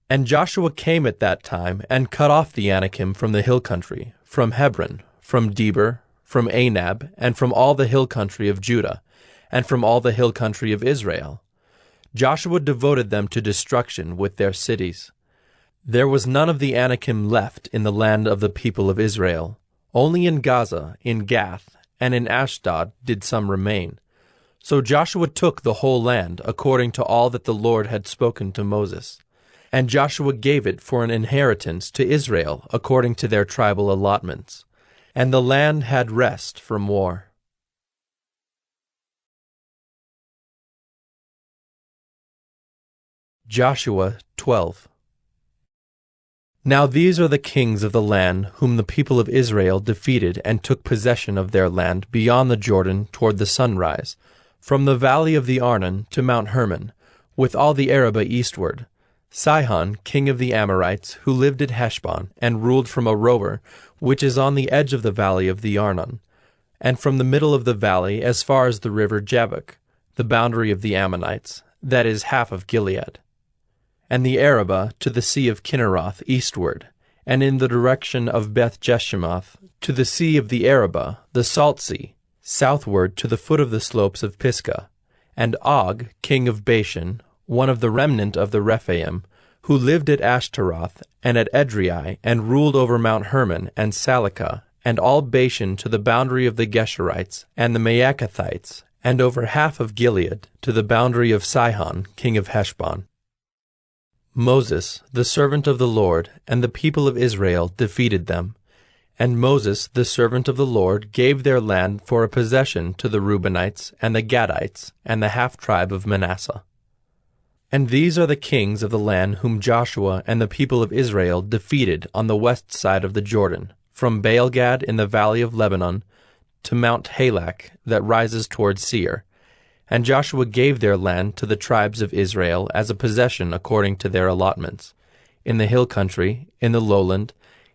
And Joshua came at that time, and cut off the Anakim from the hill country, from Hebron, from Debir, from Anab, and from all the hill country of Judah, and from all the hill country of Israel. Joshua devoted them to destruction with their cities. There was none of the Anakim left in the land of the people of Israel. Only in Gaza, in Gath, and in Ashdod did some remain. So Joshua took the whole land, according to all that the Lord had spoken to Moses. And Joshua gave it for an inheritance to Israel, according to their tribal allotments. And the land had rest from war. Joshua 12. Now these are the kings of the land whom the people of Israel defeated and took possession of their land beyond the Jordan toward the sunrise, from the valley of the Arnon to Mount Hermon, with all the Arabah eastward. Sihon, king of the Amorites, who lived at Heshbon, and ruled from Aroer, which is on the edge of the valley of the Arnon, and from the middle of the valley as far as the river Jabbok, the boundary of the Ammonites, that is half of Gilead. And the Arabah to the sea of Kinneroth eastward, and in the direction of Beth-Jeshimoth, to the sea of the Arabah, the Salt Sea, southward to the foot of the slopes of Pisgah, and Og, king of Bashan, one of the remnant of the Rephaim, who lived at Ashtaroth and at Edrei, and ruled over Mount Hermon and Salecah, and all Bashan to the boundary of the Geshurites and the Maacathites, and over half of Gilead to the boundary of Sihon, king of Heshbon. Moses, the servant of the Lord, and the people of Israel defeated them, And Moses, the servant of the Lord, gave their land for a possession to the Reubenites and the Gadites and the half-tribe of Manasseh. And these are the kings of the land whom Joshua and the people of Israel defeated on the west side of the Jordan, from Baal-gad in the valley of Lebanon to Mount Halak that rises toward Seir. And Joshua gave their land to the tribes of Israel as a possession according to their allotments, in the hill country, in the lowland,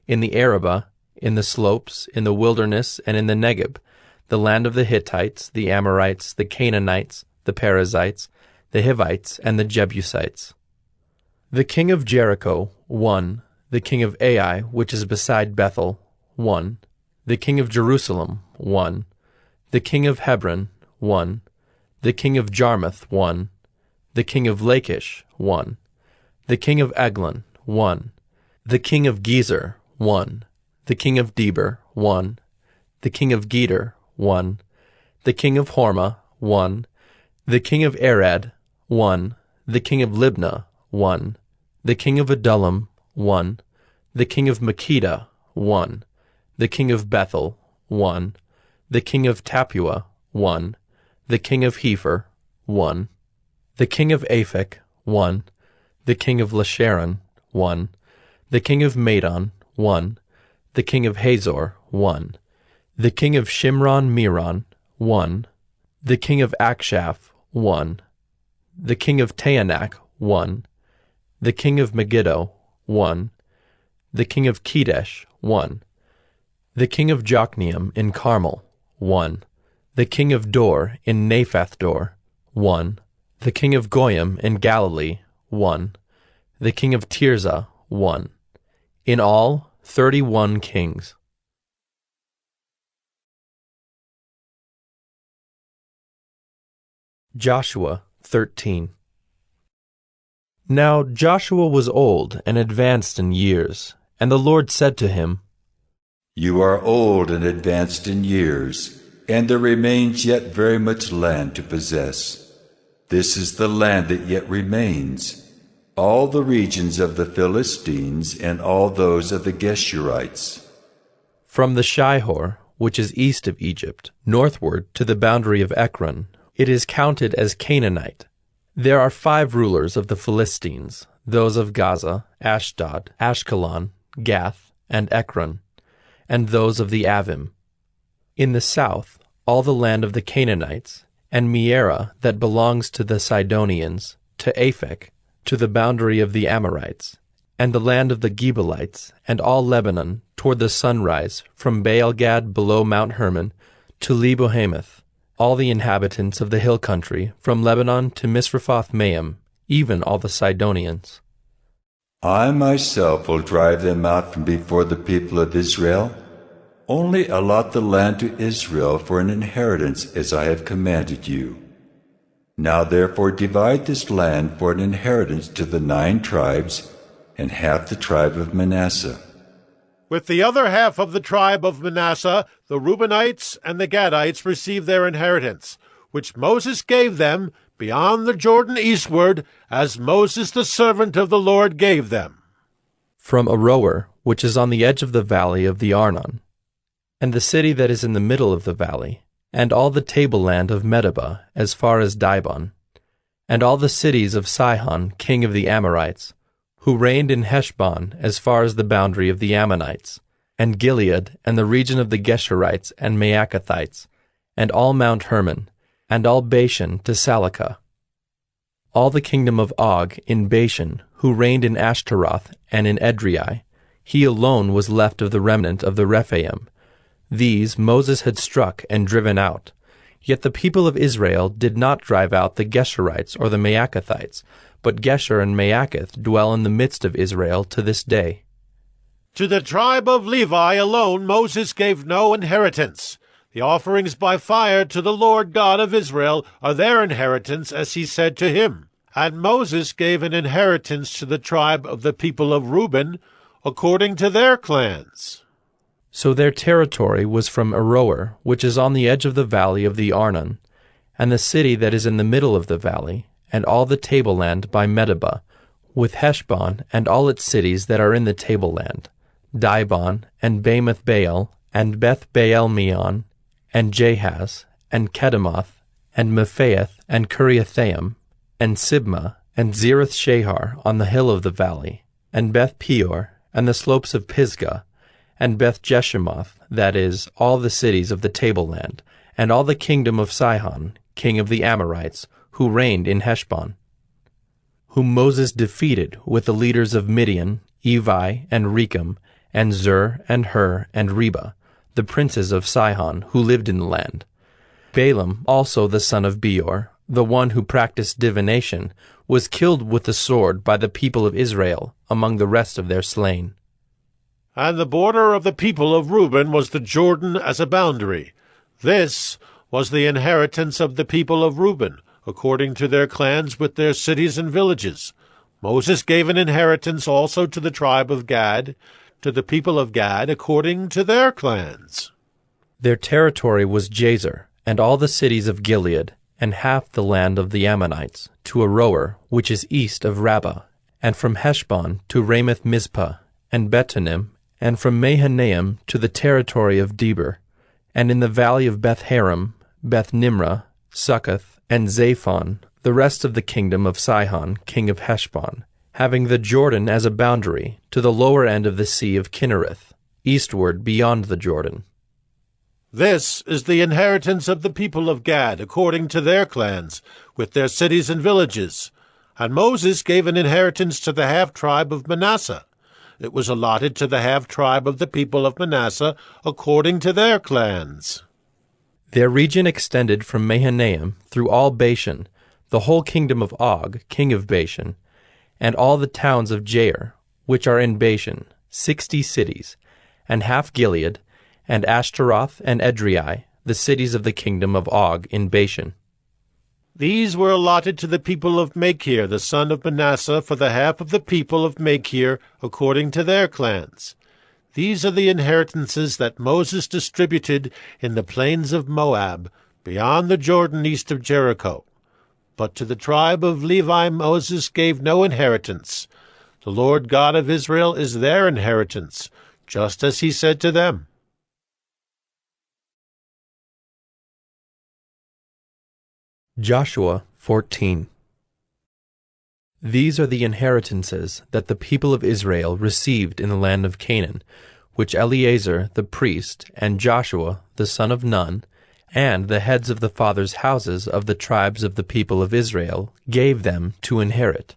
in the Arabah, in the slopes, in the wilderness, and in the Negeb, the land of the Hittites, the Amorites, the Canaanites, the Perizzites, the Hivites, and the Jebusites. The king of Jericho, 1. The king of Ai, which is beside Bethel, 1. The king of Jerusalem, 1. The king of Hebron, 1. The king of Jarmuth, 1. The king of Lachish, 1. The king of Eglon, 1. The king of Gezer, 1. The king of Deber, 1. The king of Geder, 1. The king of Hormah, 1. The king of Arad, 1. The king of Libnah, 1. The king of Adullam, 1. The king of Makkedah, 1. The king of Bethel, 1. The king of Tappuah, 1. The king of Hepher, 1. The king of Aphek, 1. The king of Lasharon, 1. The king of Madon, 1. The king of Hazor, 1. The king of Shimron-Meron, 1. The king of Akshaph, 1. The king of Taanach, 1. The king of Megiddo, 1. The king of Kedesh, 1. The king of Jokneam in Carmel, 1. The king of Dor in Naphath-dor, 1. The king of Goyim in Galilee, 1. The king of Tirzah, 1. In all, 31 kings. Joshua 13. Now Joshua was old and advanced in years, and the Lord said to him, You are old and advanced in years, and there remains yet very much land to possess. This is the land that yet remains, all the regions of the Philistines and all those of the Geshurites. From the Shihor, which is east of Egypt, northward to the boundary of Ekron, it is counted as Canaanite. There are 5 rulers of the Philistines, those of Gaza, Ashdod, Ashkelon, Gath, and Ekron, and those of the Avim. In the south, all the land of the Canaanites, and Mearah that belongs to the Sidonians, to Aphek, to the boundary of the Amorites, and the land of the Gebalites, and all Lebanon, toward the sunrise, from Baal-gad below Mount Hermon, to Lebo-hamath, all the inhabitants of the hill country, from Lebanon to Misrephoth-maim, even all the Sidonians. I myself will drive them out from before the people of Israel. Only allot the land to Israel for an inheritance as I have commanded you. Now therefore divide this land for an inheritance to the 9 tribes and half the tribe of Manasseh. With the other half of the tribe of Manasseh, the Reubenites and the Gadites receive their inheritance, which Moses gave them beyond the Jordan eastward, as Moses the servant of the Lord gave them. From Aroer, which is on the edge of the valley of the Arnon, and the city that is in the middle of the valley, and all the tableland of Medeba as far as Dibon, and all the cities of Sihon king of the Amorites, who reigned in Heshbon as far as the boundary of the Ammonites, and Gilead, and the region of the Geshurites and Maacathites, and all Mount Hermon, and all Bashan to Salakah. All the kingdom of Og in Bashan, who reigned in Ashtaroth and in Edrei, he alone was left of the remnant of the Rephaim. These Moses had struck and driven out. Yet the people of Israel did not drive out the Geshurites or the Maacathites, but Gesher and Maacath dwell in the midst of Israel to this day. To the tribe of Levi alone Moses gave no inheritance. The offerings by fire to the Lord God of Israel are their inheritance, as he said to him. And Moses gave an inheritance to the tribe of the people of Reuben, according to their clans. So their territory was from Aroer, which is on the edge of the valley of the Arnon, and the city that is in the middle of the valley, and all the tableland by Medeba, with Heshbon and all its cities that are in the tableland, Dibon, and Bamoth Baal, and Beth Baal-meon, and Jahaz, and Kedemoth, and Mephaath, and Kiriathaim, and Sibmah, and Zereth-Shahar on the hill of the valley, and Beth Peor, and the slopes of Pisgah, and Beth Jeshimoth, that is, all the cities of the tableland, and all the kingdom of Sihon, king of the Amorites, who reigned in Heshbon, whom Moses defeated with the leaders of Midian, Evi, and Rechem, and Zur, and Hur, and Reba, the princes of Sihon, who lived in the land. Balaam also the son of Beor, the one who practiced divination, was killed with the sword by the people of Israel among the rest of their slain. And the border of the people of Reuben was the Jordan as a boundary. This was the inheritance of the people of Reuben, according to their clans with their cities and villages. Moses gave an inheritance also to the tribe of Gad, to the people of Gad, according to their clans. Their territory was Jazer, and all the cities of Gilead, and half the land of the Ammonites, to Aroer, which is east of Rabbah, and from Heshbon to Ramoth-Mizpah, and Betonim, and from Mahanaim to the territory of Debir, and in the valley of Beth-haram, Beth-nimrah, Succoth, and Zaphon, the rest of the kingdom of Sihon, king of Heshbon, having the Jordan as a boundary to the lower end of the sea of Kinnereth, eastward beyond the Jordan. This is the inheritance of the people of Gad, according to their clans, with their cities and villages. And Moses gave an inheritance to the half-tribe of Manasseh. It was allotted to the half-tribe of the people of Manasseh, according to their clans. Their region extended from Mahanaim through all Bashan, the whole kingdom of Og, king of Bashan, and all the towns of Jair, which are in Bashan, 60 cities, and half Gilead, and Ashtaroth and Edrei, the cities of the kingdom of Og in Bashan. These were allotted to the people of Machir, the son of Manasseh, for the half of the people of Machir, according to their clans. These are the inheritances that Moses distributed in the plains of Moab, beyond the Jordan east of Jericho. But to the tribe of Levi Moses gave no inheritance. The Lord God of Israel is their inheritance, just as he said to them. Joshua 14. These are the inheritances that the people of Israel received in the land of Canaan, which Eleazar the priest, and Joshua the son of Nun, and the heads of the fathers' houses of the tribes of the people of Israel gave them to inherit.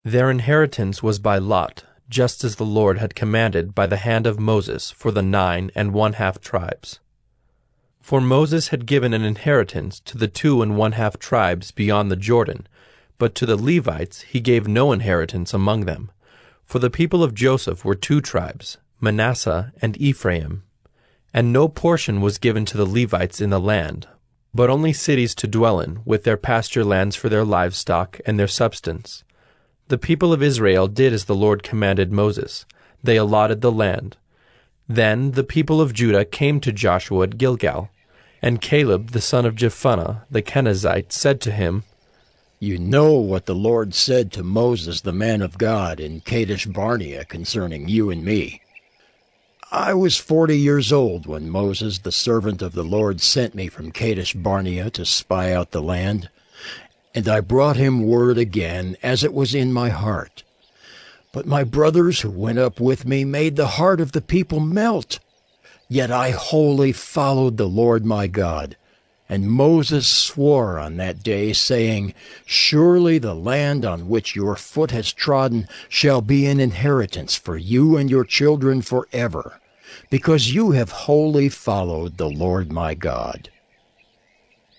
Their inheritance was by lot, just as the Lord had commanded by the hand of Moses for the 9 1/2 tribes. For Moses had given an inheritance to the 2 1/2 tribes beyond the Jordan, but to the Levites he gave no inheritance among them. For the people of Joseph were 2 tribes, Manasseh and Ephraim. And no portion was given to the Levites in the land, but only cities to dwell in, with their pasture lands for their livestock and their substance. The people of Israel did as the Lord commanded Moses. They allotted the land. Then the people of Judah came to Joshua at Gilgal, and Caleb the son of Jephunneh the Kenizzite said to him, You know what the Lord said to Moses the man of God in Kadesh Barnea concerning you and me. I was 40 years old when Moses the servant of the Lord sent me from Kadesh Barnea to spy out the land, and I brought him word again as it was in my heart. But my brothers who went up with me made the heart of the people melt. Yet I wholly followed the Lord my God. And Moses swore on that day, saying, Surely the land on which your foot has trodden shall be an inheritance for you and your children forever, because you have wholly followed the Lord my God.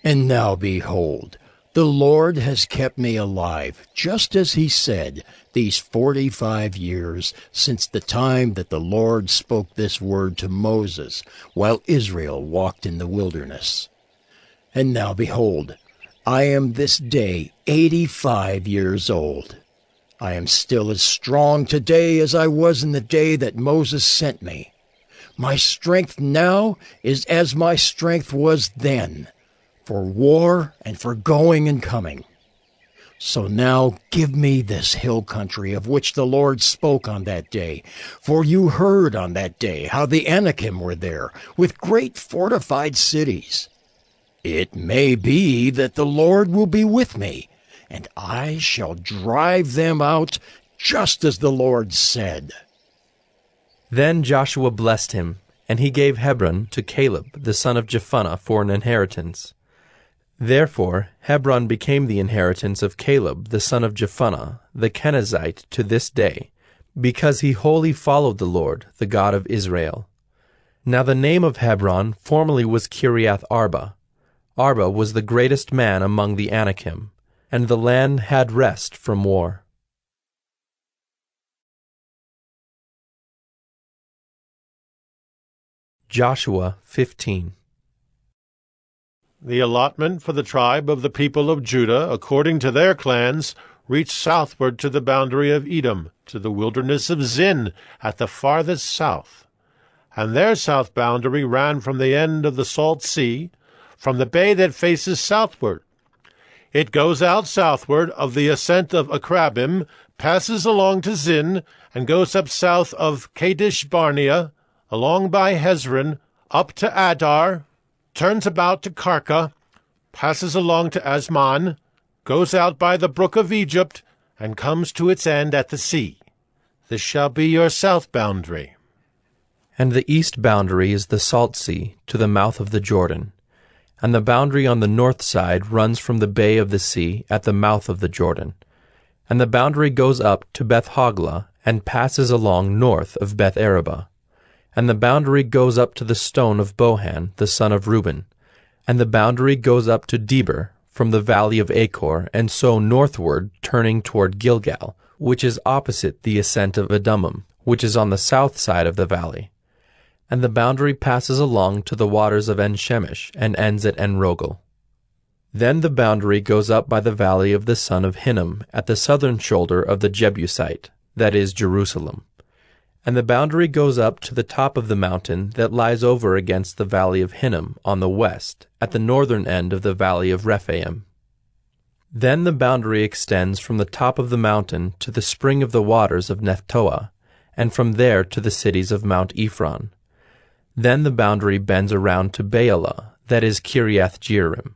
And now behold, the Lord has kept me alive, just as he said, these 45 years since the time that the Lord spoke this word to Moses, while Israel walked in the wilderness. And now behold, I am this day 85 years old. I am still as strong today as I was in the day that Moses sent me. My strength now is as my strength was then, for war and for going and coming. So now give me this hill country of which the Lord spoke on that day. For you heard on that day how the Anakim were there, with great fortified cities. It may be that the Lord will be with me, and I shall drive them out just as the Lord said." Then Joshua blessed him, and he gave Hebron to Caleb the son of Jephunneh for an inheritance. Therefore Hebron became the inheritance of Caleb the son of Jephunneh the Kenizzite to this day, because he wholly followed the Lord, the God of Israel. Now the name of Hebron formerly was Kiriath Arba. Arba was the greatest man among the Anakim, and the land had rest from war. Joshua 15. The allotment for the tribe of the people of Judah, according to their clans, reached southward to the boundary of Edom, to the wilderness of Zin, at the farthest south. And their south boundary ran from the end of the Salt Sea, from the bay that faces southward. It goes out southward of the ascent of Akrabim, passes along to Zin, and goes up south of Kadesh Barnea, along by Hezron, up to Adar, turns about to Karka, passes along to Asman, goes out by the brook of Egypt, and comes to its end at the sea. This shall be your south boundary. And the east boundary is the Salt Sea, to the mouth of the Jordan. And the boundary on the north side runs from the bay of the sea at the mouth of the Jordan. And the boundary goes up to Beth Hoglah, and passes along north of Beth Arabah. And the boundary goes up to the stone of Bohan, the son of Reuben. And the boundary goes up to Debir, from the valley of Achor, and so northward, turning toward Gilgal, which is opposite the ascent of Adummim, which is on the south side of the valley. And the boundary passes along to the waters of En-Shemesh, and ends at En-Rogel. Then the boundary goes up by the valley of the son of Hinnom, at the southern shoulder of the Jebusite, that is Jerusalem. And the boundary goes up to the top of the mountain that lies over against the valley of Hinnom on the west, at the northern end of the valley of Rephaim. Then the boundary extends from the top of the mountain to the spring of the waters of Nephtoah, and from there to the cities of Mount Ephron. Then the boundary bends around to Baalah, that is Kiriath Jearim.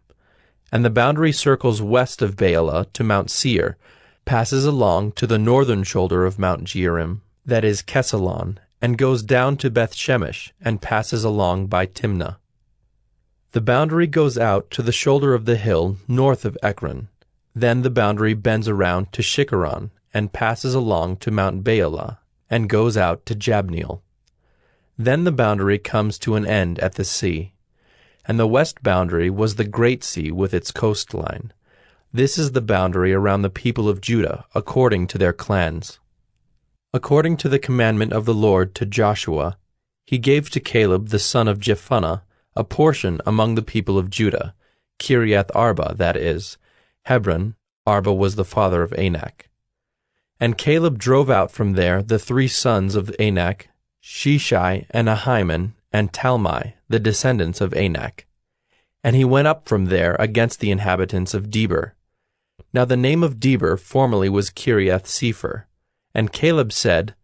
And the boundary circles west of Baalah to Mount Seir, passes along to the northern shoulder of Mount Jearim, that is Kesalon, and goes down to Beth Shemesh, and passes along by Timnah. The boundary goes out to the shoulder of the hill north of Ekron. Then the boundary bends around to Shikkeron, and passes along to Mount Baalah, and goes out to Jabneel. Then the boundary comes to an end at the sea. And the west boundary was the Great Sea with its coastline. This is the boundary around the people of Judah, according to their clans. According to the commandment of the Lord to Joshua, he gave to Caleb the son of Jephunneh a portion among the people of Judah, Kiriath Arba, that is, Hebron. Arba was the father of Anak. And Caleb drove out from there the 3 sons of Anak, Sheshai and Ahiman, and Talmai, the descendants of Anak. And he went up from there against the inhabitants of Debir. Now the name of Debir formerly was Kiriath Sepher. And Caleb said,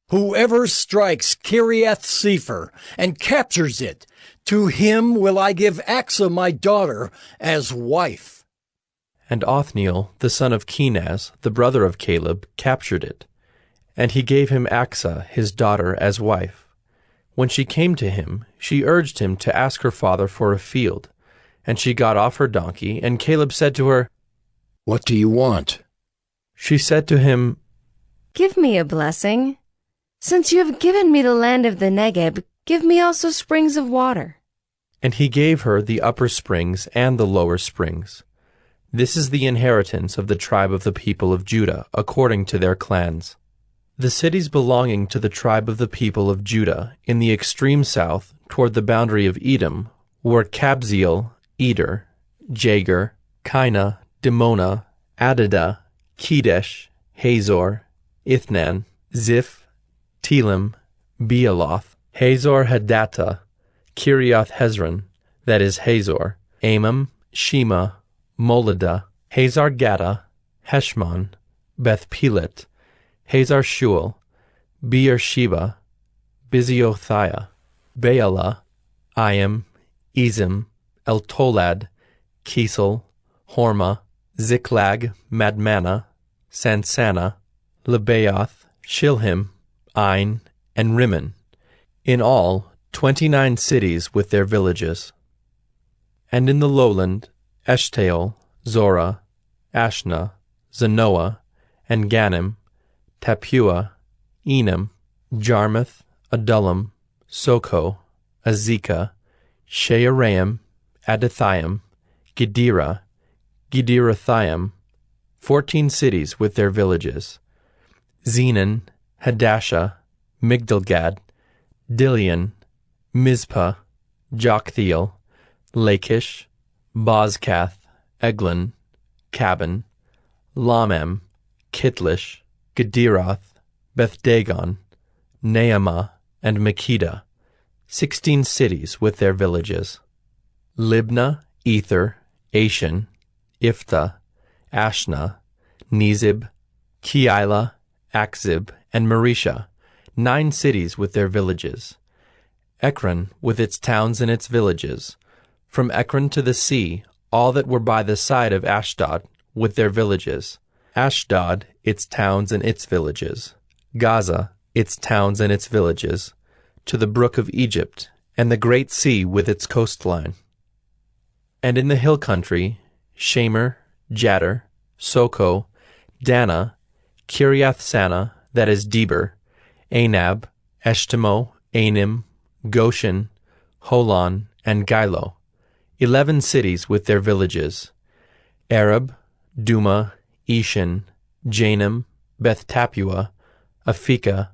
"Whoever strikes Kiriath Sepher and captures it, to him will I give Achsah my daughter as wife." And Othniel, the son of Kenaz, the brother of Caleb, captured it. And he gave him Achsah, his daughter, as wife. When she came to him, she urged him to ask her father for a field. And she got off her donkey, and Caleb said to her, "What do you want?" She said to him, "Give me a blessing. Since you have given me the land of the Negeb, give me also springs of water." And he gave her the upper springs and the lower springs. This is the inheritance of the tribe of the people of Judah, according to their clans. The cities belonging to the tribe of the people of Judah in the extreme south, toward the boundary of Edom, were Kabzeel, Eder, Jagur, Kinah, Dimona, Adadah, Kedesh, Hazor, Ithnan, Ziph, Telem, Bealoth, Hazor Hadattah, Kiriath Hezron, that is Hazor, Amam, Shema, Moladah, Hazar Gaddah, Heshmon, Beth Pelet, Hazar Shual, Beersheba, Biziothia, Baalah, Iam, Ezim, Eltolad, Kisel, Hormah, Ziklag, Madmannah, Sansannah, Lebaoth, Shilhim, Ain, and Rimmon, in all 29 cities with their villages. And in the lowland, Eshtaol, Zorah, Ashna, Zanoah, and Ganim, Tapua, Enam, Jarmuth, Adullam, Soko, Azekah, Shearaim, Adathaim, Gedera, Gederothaim, 14 cities with their villages. Zenan, Hadashah, Migdalgad, Dilian, Mizpah, Joktheel, Lachish, Bozkath, Eglon, Cabin, Lamam, Kitlish, Gederoth, Beth-dagon, Naamah, and Makkedah, 16 cities with their villages. Libnah, Ether, Ashan, Iphthah, Ashna, Nezib, Keilah, Achzib, and Maresha, 9 cities with their villages. Ekron with its towns and its villages. From Ekron to the sea, all that were by the side of Ashdod, with their villages. Ashdod, its towns and its villages. Gaza, its towns and its villages. To the brook of Egypt, and the great sea with its coastline. And in the hill country, Shamer, Jattir, Soko, Dana, Kiriath-sanah, that is Deber, Anab, Eshtemoh, Anim, Goshen, Holon, and Gilo, 11 cities with their villages. Arab, Duma, Eshan, Janam, Beth-tapua, Aphekah,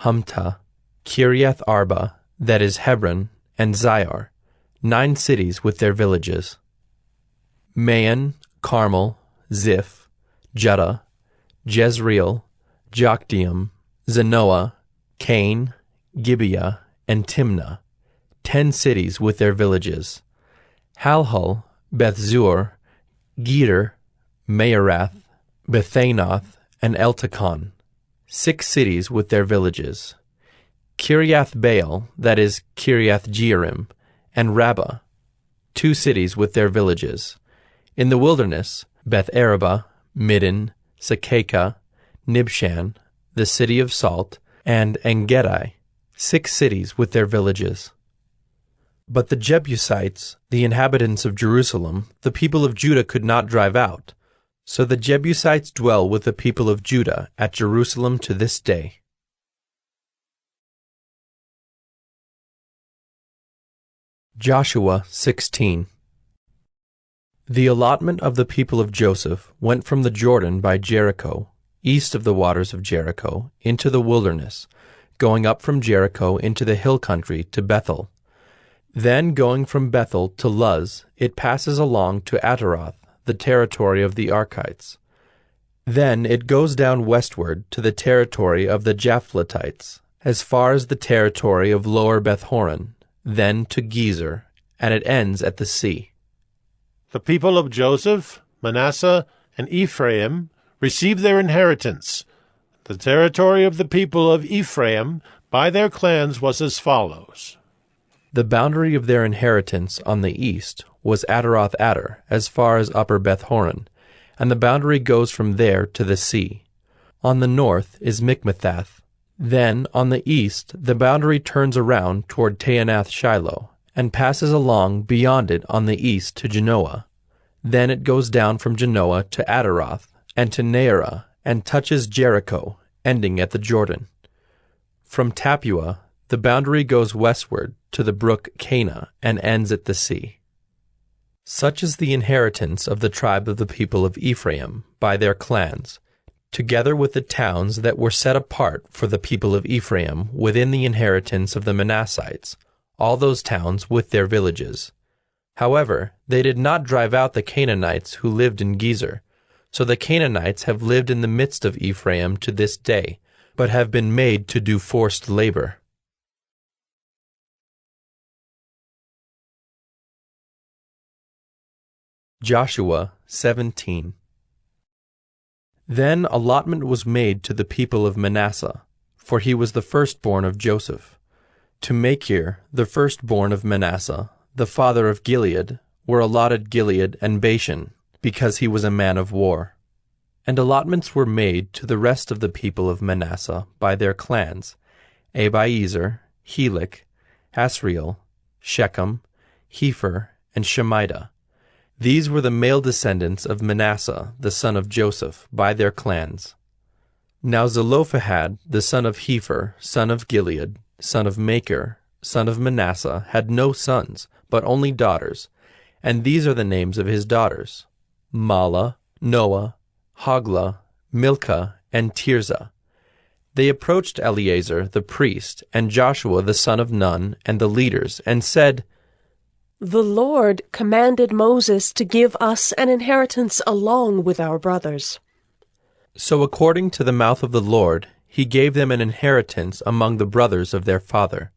Humtah, Kiriath Arba, that is Hebron, and Zior, 9 cities with their villages. Maon, Carmel, Ziph, Judah, Jezreel, Jokdeam, Zanoah, Cain, Gibeah, and Timnah, 10 cities with their villages. Halhul, Beth-zur, Geder, Maarath, Bethanoth, and Eltekon, 6 cities with their villages. Kiriath-baal, that is Kiriath-jearim, and Rabbah, 2 cities with their villages. In the wilderness, Beth-arabah, Middin, Sakakah, Nibshan, the city of salt, and Engedi, 6 cities with their villages. But the Jebusites, the inhabitants of Jerusalem, the people of Judah could not drive out. So the Jebusites dwell with the people of Judah at Jerusalem to this day. Joshua 16. The allotment of the people of Joseph went from the Jordan by Jericho, east of the waters of Jericho, into the wilderness, going up from Jericho into the hill country to Bethel. Then going from Bethel to Luz, it passes along to Ataroth, the territory of the Archites. Then it goes down westward to the territory of the Japhletites, as far as the territory of Lower Beth-horon, then to Gezer, and it ends at the sea. The people of Joseph, Manasseh, and Ephraim received their inheritance. The territory of the people of Ephraim by their clans was as follows. The boundary of their inheritance on the east was Ataroth-adar, as far as Upper Beth-horon, and the boundary goes from there to the sea. On the north is Mikmethath. Then, on the east, the boundary turns around toward Taanath-shiloh, and passes along beyond it on the east to Genoa. Then it goes down from Genoa to Ataroth, and to Naarah, and touches Jericho, ending at the Jordan. From Tapua, the boundary goes westward to the brook Cana, and ends at the sea. Such is the inheritance of the tribe of the people of Ephraim by their clans, together with the towns that were set apart for the people of Ephraim within the inheritance of the Manassites, all those towns with their villages. However, they did not drive out the Canaanites who lived in Gezer, so the Canaanites have lived in the midst of Ephraim to this day, but have been made to do forced labor. Joshua 17. Then allotment was made to the people of Manasseh, for he was the firstborn of Joseph. To Machir, the firstborn of Manasseh, the father of Gilead, were allotted Gilead and Bashan, because he was a man of war. And allotments were made to the rest of the people of Manasseh by their clans, Abiezer, Helek, Asriel, Shechem, Hepher, and Shemida. These were the male descendants of Manasseh, the son of Joseph, by their clans. Now Zelophehad, the son of Hepher, son of Gilead, son of Machir, son of Manasseh, had no sons, but only daughters, and these are the names of his daughters: Mahlah, Noah, Hoglah, Milcah, and Tirzah. They approached Eleazar the priest, and Joshua the son of Nun, and the leaders, and said, "The Lord commanded Moses to give us an inheritance along with our brothers." So according to the mouth of the Lord, he gave them an inheritance among the brothers of their father.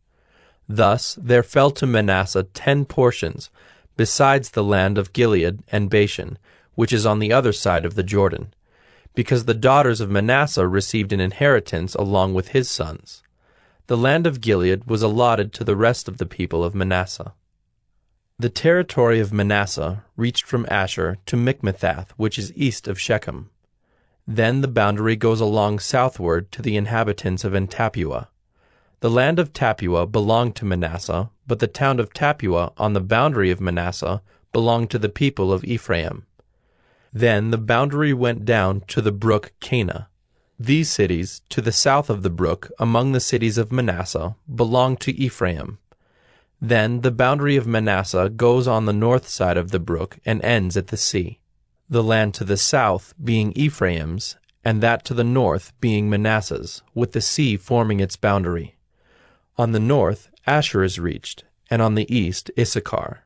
Thus there fell to Manasseh 10 portions, besides the land of Gilead and Bashan, which is on the other side of the Jordan, because the daughters of Manasseh received an inheritance along with his sons. The land of Gilead was allotted to the rest of the people of Manasseh. The territory of Manasseh reached from Asher to Michmethath, which is east of Shechem. Then the boundary goes along southward to the inhabitants of Tappuah. The land of Tappuah belonged to Manasseh, but the town of Tappuah on the boundary of Manasseh belonged to the people of Ephraim. Then the boundary went down to the brook Cana. These cities, to the south of the brook, among the cities of Manasseh, belonged to Ephraim. Then the boundary of Manasseh goes on the north side of the brook and ends at the sea. The land to the south being Ephraim's, and that to the north being Manasseh's, with the sea forming its boundary. On the north Asher is reached, and on the east Issachar.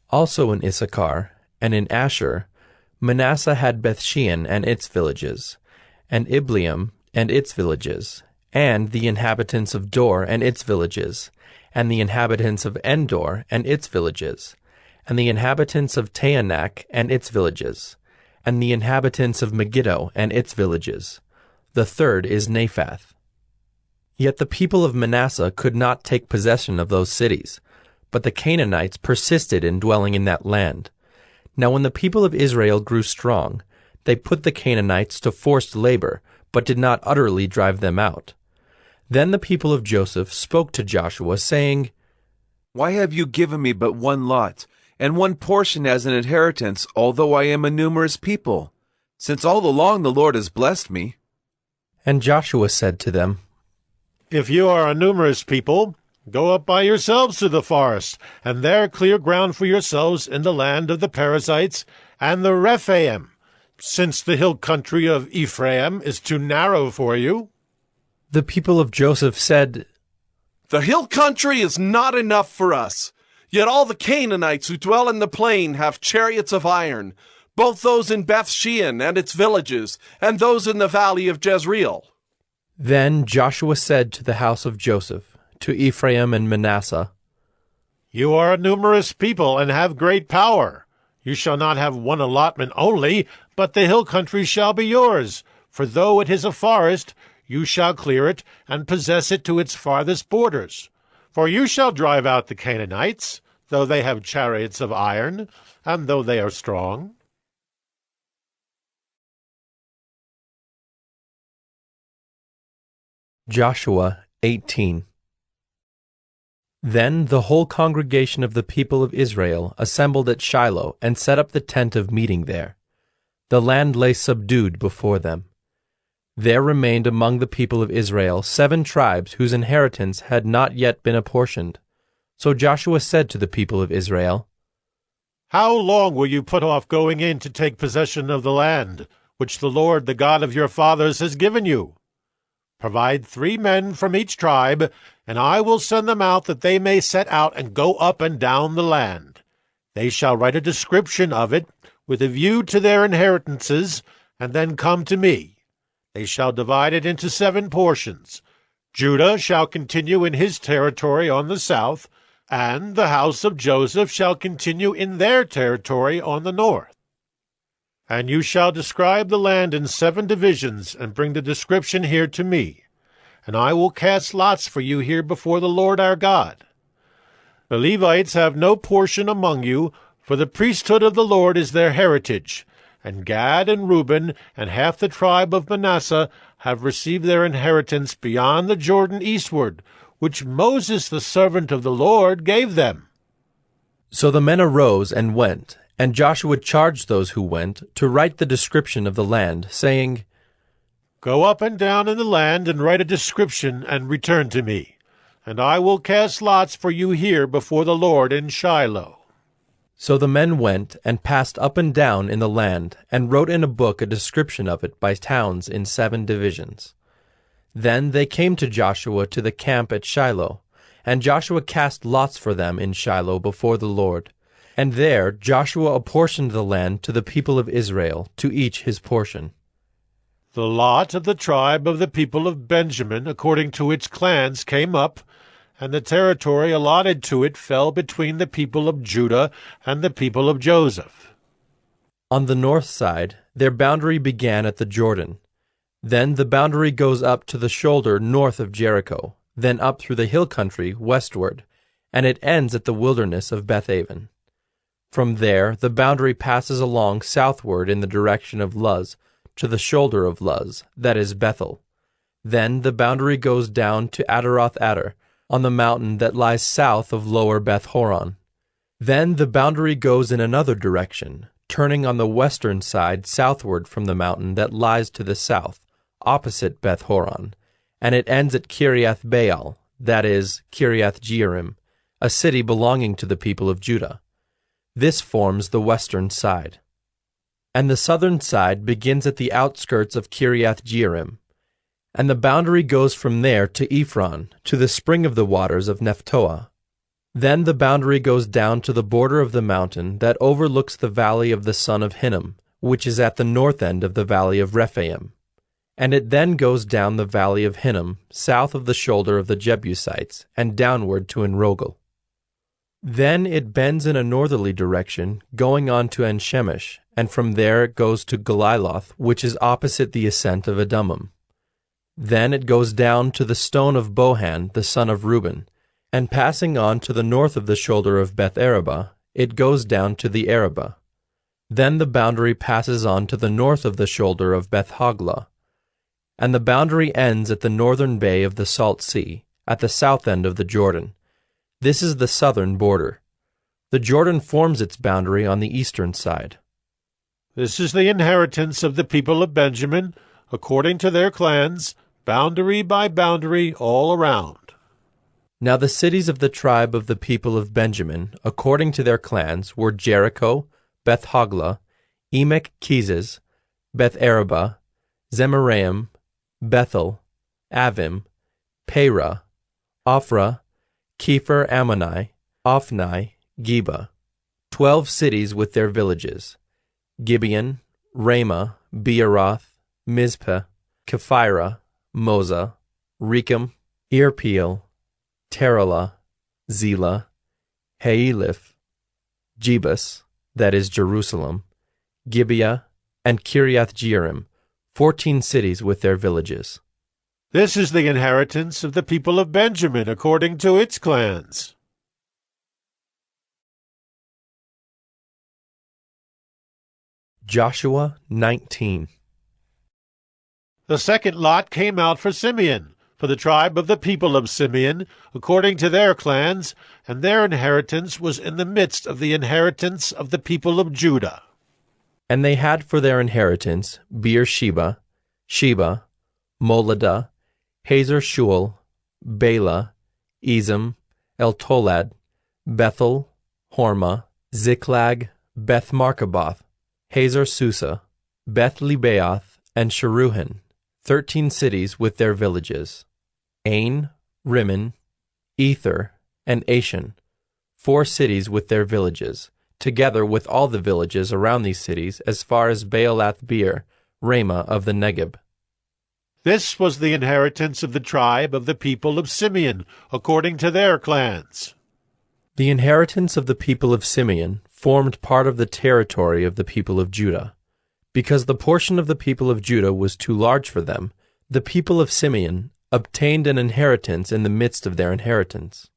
Also in Issachar, and in Asher, Manasseh had Bethshean and its villages, and Ibleam and its villages, and the inhabitants of Dor and its villages, and the inhabitants of Endor and its villages, and the inhabitants of Taanach and its villages, and the inhabitants of Megiddo and its villages. The third is Naphath. Yet the people of Manasseh could not take possession of those cities, but the Canaanites persisted in dwelling in that land. Now when the people of Israel grew strong, they put the Canaanites to forced labor, but did not utterly drive them out. Then the people of Joseph spoke to Joshua, saying, "Why have you given me but one lot, and one portion as an inheritance, although I am a numerous people? Since all along the Lord has blessed me." And Joshua said to them, "If you are a numerous people, go up by yourselves to the forest, and there clear ground for yourselves in the land of the Perizzites and the Rephaim, since the hill country of Ephraim is too narrow for you." The people of Joseph said, "The hill country is not enough for us. Yet all the Canaanites who dwell in the plain have chariots of iron, both those in Bethshean and its villages, and those in the valley of Jezreel." Then Joshua said to the house of Joseph, to Ephraim and Manasseh, "You are a numerous people and have great power. You shall not have one allotment only, but the hill country shall be yours. For though it is a forest, you shall clear it and possess it to its farthest borders. For you shall drive out the Canaanites, though they have chariots of iron, and though they are strong." Joshua 18. Then the whole congregation of the people of Israel assembled at Shiloh and set up the tent of meeting there. The land lay subdued before them. There remained among the people of Israel 7 tribes whose inheritance had not yet been apportioned. So Joshua said to the people of Israel, "How long will you put off going in to take possession of the land, which the Lord, the God of your fathers, has given you? Provide 3 men from each tribe, and I will send them out that they may set out and go up and down the land. They shall write a description of it, with a view to their inheritances, and then come to me. They shall divide it into 7 portions. Judah shall continue in his territory on the south, and the house of Joseph shall continue in their territory on the north. And you shall describe the land in 7 divisions, and bring the description here to me. And I will cast lots for you here before the Lord our God. The Levites have no portion among you, for the priesthood of the Lord is their heritage. And Gad and Reuben and half the tribe of Manasseh have received their inheritance beyond the Jordan eastward, which Moses the servant of the Lord gave them. So the men arose and went, and Joshua charged those who went to write the description of the land, saying, Go up and down in the land and write a description and return to me, and I will cast lots for you here before the Lord in Shiloh. So the men went and passed up and down in the land, and wrote in a book a description of it by towns in 7 divisions. Then they came to Joshua to the camp at Shiloh, and Joshua cast lots for them in Shiloh before the Lord. And there Joshua apportioned the land to the people of Israel, to each his portion. The lot of the tribe of the people of Benjamin, according to its clans, came up, and the territory allotted to it fell between the people of Judah and the people of Joseph. On the north side, their boundary began at the Jordan. Then the boundary goes up to the shoulder north of Jericho, then up through the hill country westward, and it ends at the wilderness of Bethaven. From there, the boundary passes along southward in the direction of Luz, to the shoulder of Luz, that is Bethel. Then the boundary goes down to Adaroth-Adar, on the mountain that lies south of lower Beth-horon. Then the boundary goes in another direction, turning on the western side southward from the mountain that lies to the south, opposite Beth-horon, and it ends at Kiriath-Baal, that is, Kiriath-Jearim, a city belonging to the people of Judah. This forms the western side. And the southern side begins at the outskirts of Kiriath-Jearim, and the boundary goes from there to Ephron, to the spring of the waters of Nephtoah. Then the boundary goes down to the border of the mountain that overlooks the valley of the son of Hinnom, which is at the north end of the valley of Rephaim. And it then goes down the valley of Hinnom, south of the shoulder of the Jebusites, and downward to Enrogel. Then it bends in a northerly direction, going on to En-Shemesh, and from there it goes to Galiloth, which is opposite the ascent of Adummim. Then it goes down to the stone of Bohan, the son of Reuben, and passing on to the north of the shoulder of Beth-Arabah, it goes down to the Arabah. Then the boundary passes on to the north of the shoulder of Beth-Hoglah, and the boundary ends at the northern bay of the Salt Sea, at the south end of the Jordan. This is the southern border. The Jordan forms its boundary on the eastern side. This is the inheritance of the people of Benjamin, according to their clans, boundary by boundary all around. Now the cities of the tribe of the people of Benjamin, according to their clans, were Jericho, Beth-Hoglah, Emek-Keziz, Beth-Arabah, Zemaraim, Bethel, Avim, Perah, Ophrah, Kepher-Ammoni, Ophni, Geba, 12 cities with their villages, Gibeon, Ramah, Beeroth, Mizpah, Kephirah, Moza, Rechem, Irpeel, Taralah, Zelah, Haeliph, Jebus, that is Jerusalem, Gibeah, and Kiriath-Jearim, 14 cities with their villages. This is the inheritance of the people of Benjamin, according to its clans. Joshua 19. The second lot came out for Simeon, for the tribe of the people of Simeon, according to their clans, and their inheritance was in the midst of the inheritance of the people of Judah. And they had for their inheritance Beersheba, Sheba, Moladah, Hazar-Shual, Bela, Ezem, Eltolad, Bethel, Hormah, Ziklag, Beth-Markaboth, Hazar-Susa, Beth-Lebaoth, and Sharuhen, 13 cities with their villages, Ain, Rimmon, Ether, and Ashan, 4 cities with their villages, together with all the villages around these cities as far as Baalath-Beer, Ramah of the Negeb. This was the inheritance of the tribe of the people of Simeon, according to their clans. The inheritance of the people of Simeon formed part of the territory of the people of Judah. Because the portion of the people of Judah was too large for them, the people of Simeon obtained an inheritance in the midst of their inheritance.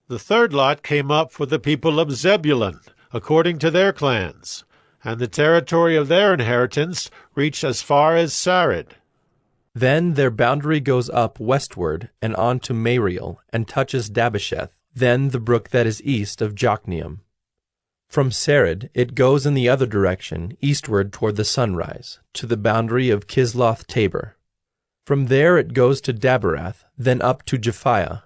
The third lot came up for the people of Zebulun, according to their clans, and the territory of their inheritance reached as far as Sarid. Then their boundary goes up westward and on to Mariel, and touches Dabbesheth, then the brook that is east of Jokneam. From Sarid it goes in the other direction, eastward toward the sunrise, to the boundary of Kisloth Tabor. From there it goes to Daberath, then up to Japhiah.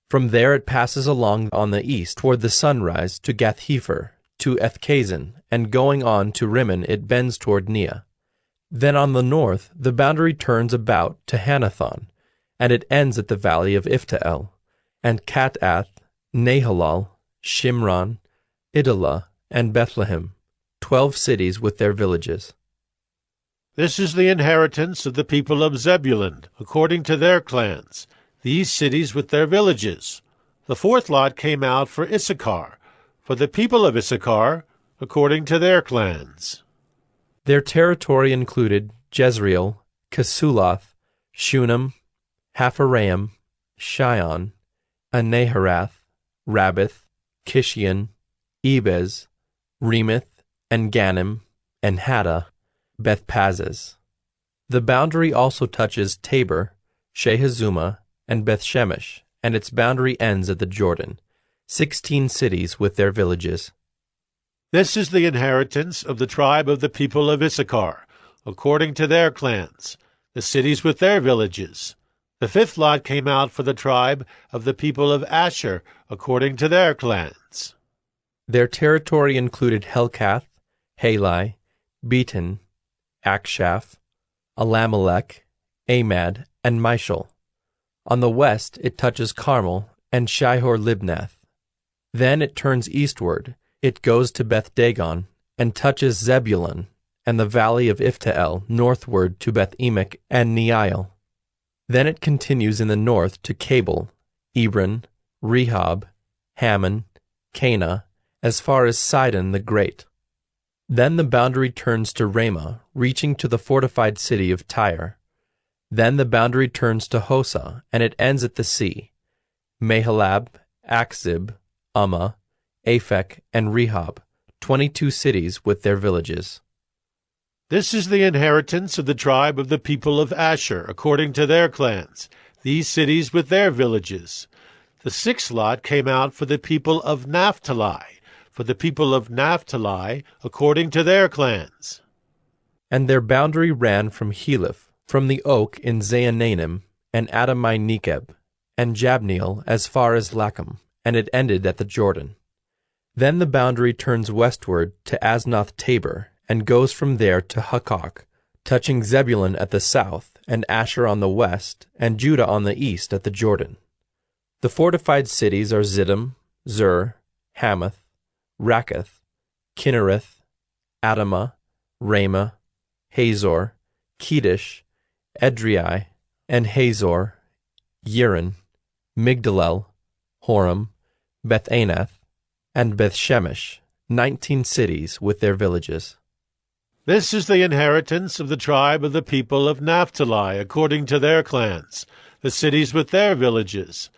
From there it passes along on the east toward the sunrise to Gath-Hepher, to Ethkazin, and going on to Rimmon it bends toward Neah. Then on the north the boundary turns about to Hanathon, and it ends at the valley of Iftael, and Katath, Nahalal, Shimron, Idalah, and Bethlehem, 12 cities with their villages. This is the inheritance of the people of Zebulun, according to their clans, these cities with their villages. The fourth lot came out for Issachar, for the people of Issachar, according to their clans. Their territory included Jezreel, Kesuloth, Shunem, Hapharaim, Shion, Anaharath, Rabbath, Kishion, Ebez, Remeth, and Ganim, and Hattah, Bethpazzez. The boundary also touches Tabor, Shehazumah, and Bethshemesh, and its boundary ends at the Jordan, 16 cities with their villages. This is the inheritance of the tribe of the people of Issachar, according to their clans, the cities with their villages. The fifth lot came out for the tribe of the people of Asher, according to their clans. Their territory included Helkath, Halai, Beaton, Akshaph, Alamelech, Amad, and Mishal. On the west it touches Carmel and Shihor-Libnath. Then it turns eastward. It goes to Beth-Dagon, and touches Zebulun, and the valley of Iftael, northward to Beth-Emek and Neiel. Then it continues in the north to Cabul, Ebron, Rehob, Hammon, Cana, as far as Sidon the Great. Then the boundary turns to Ramah, reaching to the fortified city of Tyre. Then the boundary turns to Hosa, and it ends at the sea. Mahalab, Akzib, Ummah, Aphek, and Rehob, 22 cities with their villages. This is the inheritance of the tribe of the people of Asher, according to their clans, these cities with their villages. The sixth lot came out for the people of Naphtali, according to their clans. And their boundary ran from Heleph, from the oak in Zaanannim, and Adamai Nekeb, and Jabneel as far as Lacham, and it ended at the Jordan. Then the boundary turns westward to Asnoth Tabor, and goes from there to Hukkok, touching Zebulun at the south, and Asher on the west, and Judah on the east at the Jordan. The fortified cities are Ziddim, Zur, Hamath, Rakkath, Kinnereth, Adamah, Ramah, Hazor, Kedesh, Edrei, and Hazor, Yirin, Migdalel, Horem, Beth-Anath, and Beth-Shemesh, 19 cities with their villages. This is the inheritance of the tribe of the people of Naphtali, according to their clans, the cities with their villages.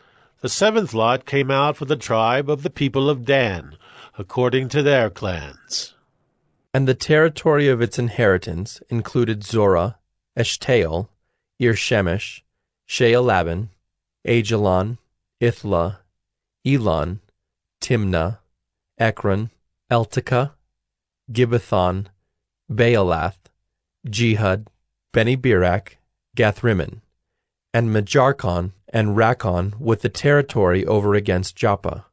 The seventh lot came out for the tribe of the people of Dan, according to their clans. And the territory of its inheritance included Zorah, Eshtaol, Ir-Shemesh, Shealabbin, Ajalon, Ithla, Elon, Timnah, Ekron, Eltekah, Gibbethon, Baalath, Jehud, Beni-Berak, Gathrimmon, and Majarkon and Rakkon with the territory over against Joppa.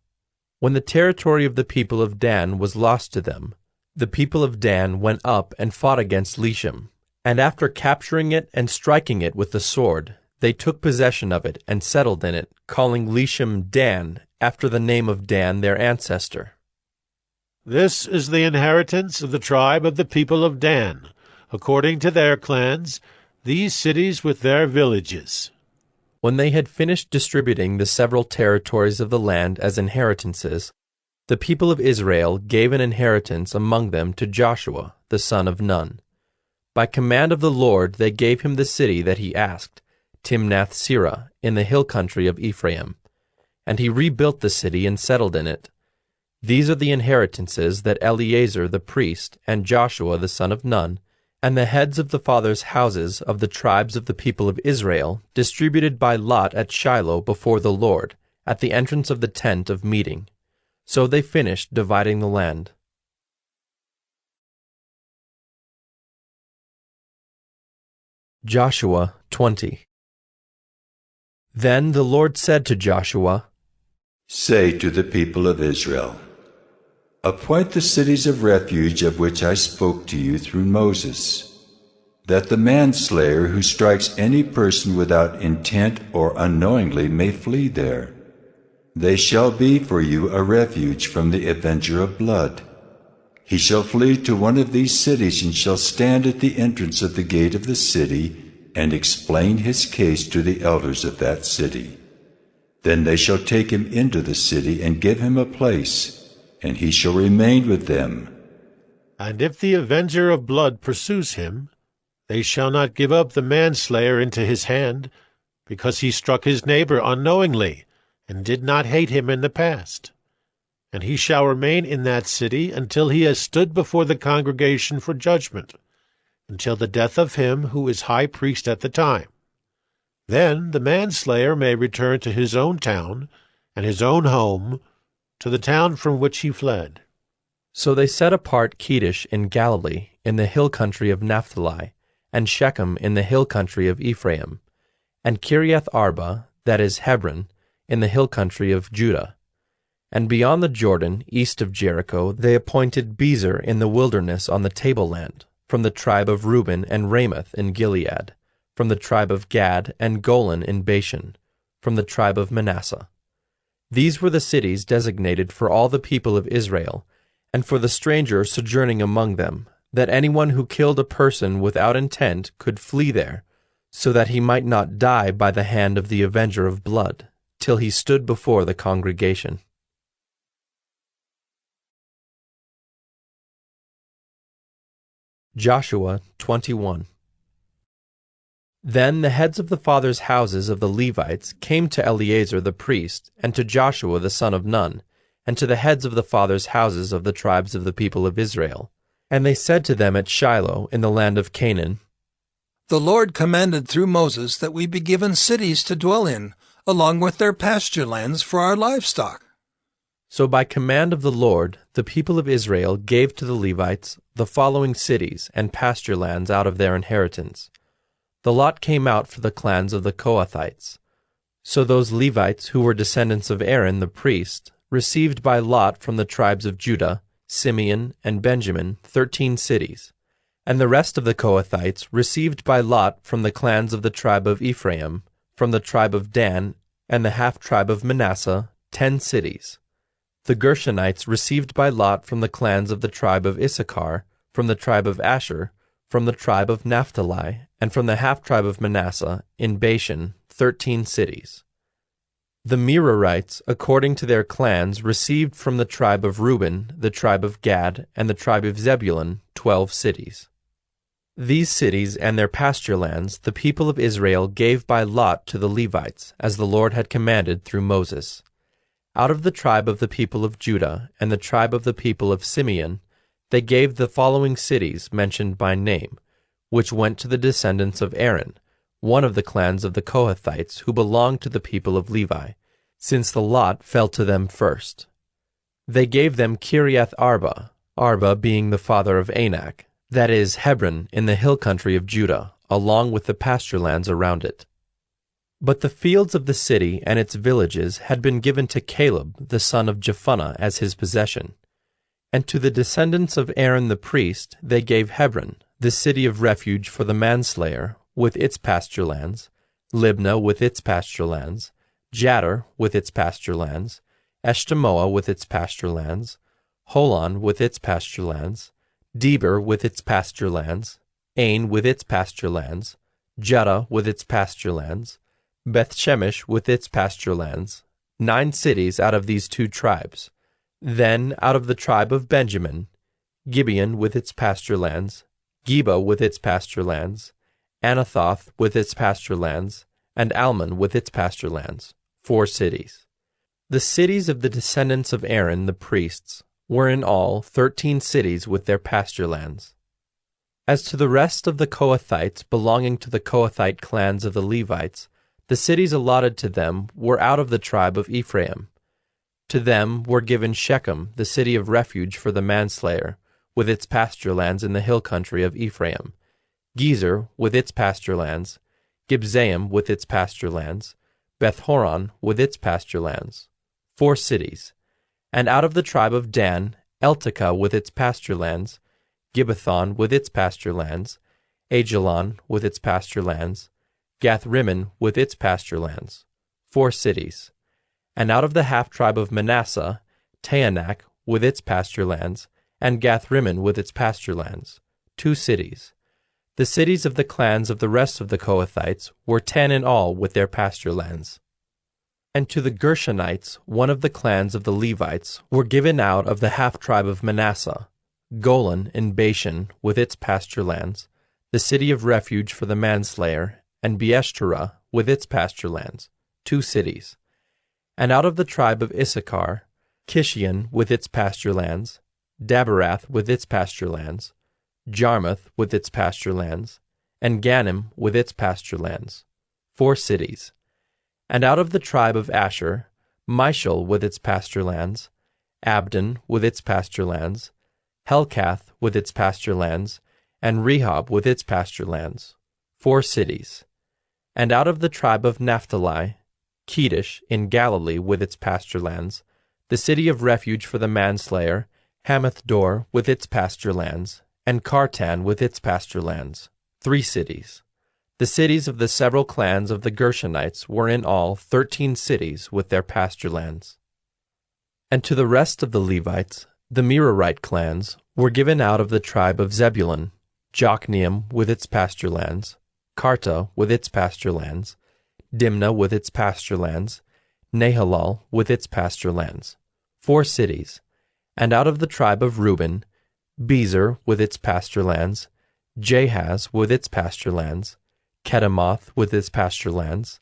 When the territory of the people of Dan was lost to them, the people of Dan went up and fought against Leshem, and after capturing it and striking it with the sword, they took possession of it and settled in it, calling Leshem Dan, after the name of Dan their ancestor. This is the inheritance of the tribe of the people of Dan, according to their clans, these cities with their villages. When they had finished distributing the several territories of the land as inheritances, the people of Israel gave an inheritance among them to Joshua, the son of Nun, By command of the Lord they gave him the city that he asked, Timnath-Serah, in the hill country of Ephraim. And he rebuilt the city and settled in it. These are the inheritances that Eleazar the priest and Joshua the son of Nun, and the heads of the fathers' houses of the tribes of the people of Israel, distributed by lot at Shiloh before the Lord, at the entrance of the tent of meeting. So they finished dividing the land. Joshua 20. Then the Lord said to Joshua, Say to the people of Israel, Appoint the cities of refuge of which I spoke to you through Moses, that the manslayer who strikes any person without intent or unknowingly may flee there. They shall be for you a refuge from the avenger of blood. He shall flee to one of these cities and shall stand at the entrance of the gate of the city and explain his case to the elders of that city. Then they shall take him into the city and give him a place, and he shall remain with them. And if the avenger of blood pursues him, they shall not give up the manslayer into his hand, because he struck his neighbor unknowingly, and did not hate him in the past. And he shall remain in that city until he has stood before the congregation for judgment, until the death of him who is high priest at the time. Then the manslayer may return to his own town and his own home, to the town from which he fled. So they set apart Kedesh in Galilee, in the hill country of Naphtali, and Shechem in the hill country of Ephraim, and Kiriath Arba, that is Hebron, in the hill country of Judah. And beyond the Jordan, east of Jericho, they appointed Bezer in the wilderness on the tableland, from the tribe of Reuben, and Ramoth in Gilead, from the tribe of Gad, and Golan in Bashan, from the tribe of Manasseh. These were the cities designated for all the people of Israel, and for the stranger sojourning among them, that anyone who killed a person without intent could flee there, so that he might not die by the hand of the avenger of blood, till he stood before the congregation. Joshua 21. Then the heads of the fathers' houses of the Levites came to Eleazar the priest, and to Joshua the son of Nun, and to the heads of the fathers' houses of the tribes of the people of Israel. And they said to them at Shiloh in the land of Canaan, The Lord commanded through Moses that we be given cities to dwell in, along with their pasture lands for our livestock. So by command of the Lord, the people of Israel gave to the Levites the following cities and pasture lands out of their inheritance. The lot came out for the clans of the Kohathites. So those Levites who were descendants of Aaron the priest received by lot from the tribes of Judah, Simeon, and Benjamin 13 cities, and the rest of the Kohathites received by lot from the clans of the tribe of Ephraim, from the tribe of Dan, and the half-tribe of Manasseh 10 cities. The Gershonites received by lot from the clans of the tribe of Issachar, from the tribe of Asher, from the tribe of Naphtali, and from the half-tribe of Manasseh, in Bashan, 13 cities. The Merarites, according to their clans, received from the tribe of Reuben, the tribe of Gad, and the tribe of Zebulun, 12 cities. These cities and their pasture lands the people of Israel gave by lot to the Levites, as the Lord had commanded through Moses. Out of the tribe of the people of Judah and the tribe of the people of Simeon, they gave the following cities mentioned by name, which went to the descendants of Aaron, one of the clans of the Kohathites who belonged to the people of Levi, since the lot fell to them first. They gave them Kiriath Arba, Arba being the father of Anak, that is, Hebron in the hill country of Judah, along with the pasture lands around it. But the fields of the city and its villages had been given to Caleb the son of Jephunneh as his possession. And to the descendants of Aaron the priest they gave Hebron, the city of refuge for the manslayer, with its pasture lands, Libnah with its pasture lands, Jattir with its pasture lands, Eshtemoa with its pasture lands, Holon with its pasture lands, Deber with its pasture lands, Ain with its pasture lands, Judah with its pasture lands, Bethshemesh with its pasture lands, 9 cities out of these 2 tribes. Then out of the tribe of Benjamin, Gibeon with its pasture lands, Geba with its pasture lands, Anathoth with its pasture lands, and Almon with its pasture lands, 4 cities. The cities of the descendants of Aaron the priests were in all 13 cities with their pasture lands. As to the rest of the Kohathites belonging to the Kohathite clans of the Levites, the cities allotted to them were out of the tribe of Ephraim. To them were given Shechem, the city of refuge for the manslayer, with its pasture lands in the hill country of Ephraim, Gezer with its pasture lands, Gibzaim with its pasture lands, Beth-horon with its pasture lands, 4 cities. And out of the tribe of Dan, Eltekeh with its pasture lands, Gibbethon with its pasture lands, Ajalon with its pasture lands, Gath-rimmon with its pasture lands, 4 cities. And out of the half-tribe of Manasseh, Taanach with its pasture lands, and Gath-rimmon with its pasture lands, 2 cities. The cities of the clans of the rest of the Kohathites were 10 in all with their pasture lands. And to the Gershonites, one of the clans of the Levites, were given out of the half-tribe of Manasseh, Golan in Bashan with its pasture lands, the city of refuge for the manslayer, and Beeshterah with its pasture lands, 2 cities. And out of the tribe of Issachar, Kishion with its pasture lands, Daberath with its pasture lands, Jarmuth with its pasture lands, and Ganim with its pasture lands, 4 cities. And out of the tribe of Asher, Mishal with its pasture lands, Abdon with its pasture lands, Helkath with its pasture lands, and Rehob with its pasture lands, 4 cities. And out of the tribe of Naphtali, Kedesh in Galilee with its pasture lands, the city of refuge for the manslayer, Hamath-dor with its pasture lands, and Kartan with its pasture lands, 3 cities. The cities of the several clans of the Gershonites were in all 13 cities with their pasture lands. And to the rest of the Levites, the Merarite clans, were given out of the tribe of Zebulun, Jokneam with its pasture lands, Karta with its pasture lands, Dimnah with its pasture lands, Nahalal with its pasture lands, 4 cities. And out of the tribe of Reuben, Bezer with its pasture lands, Jahaz with its pasture lands, Kedemoth with its pasture lands,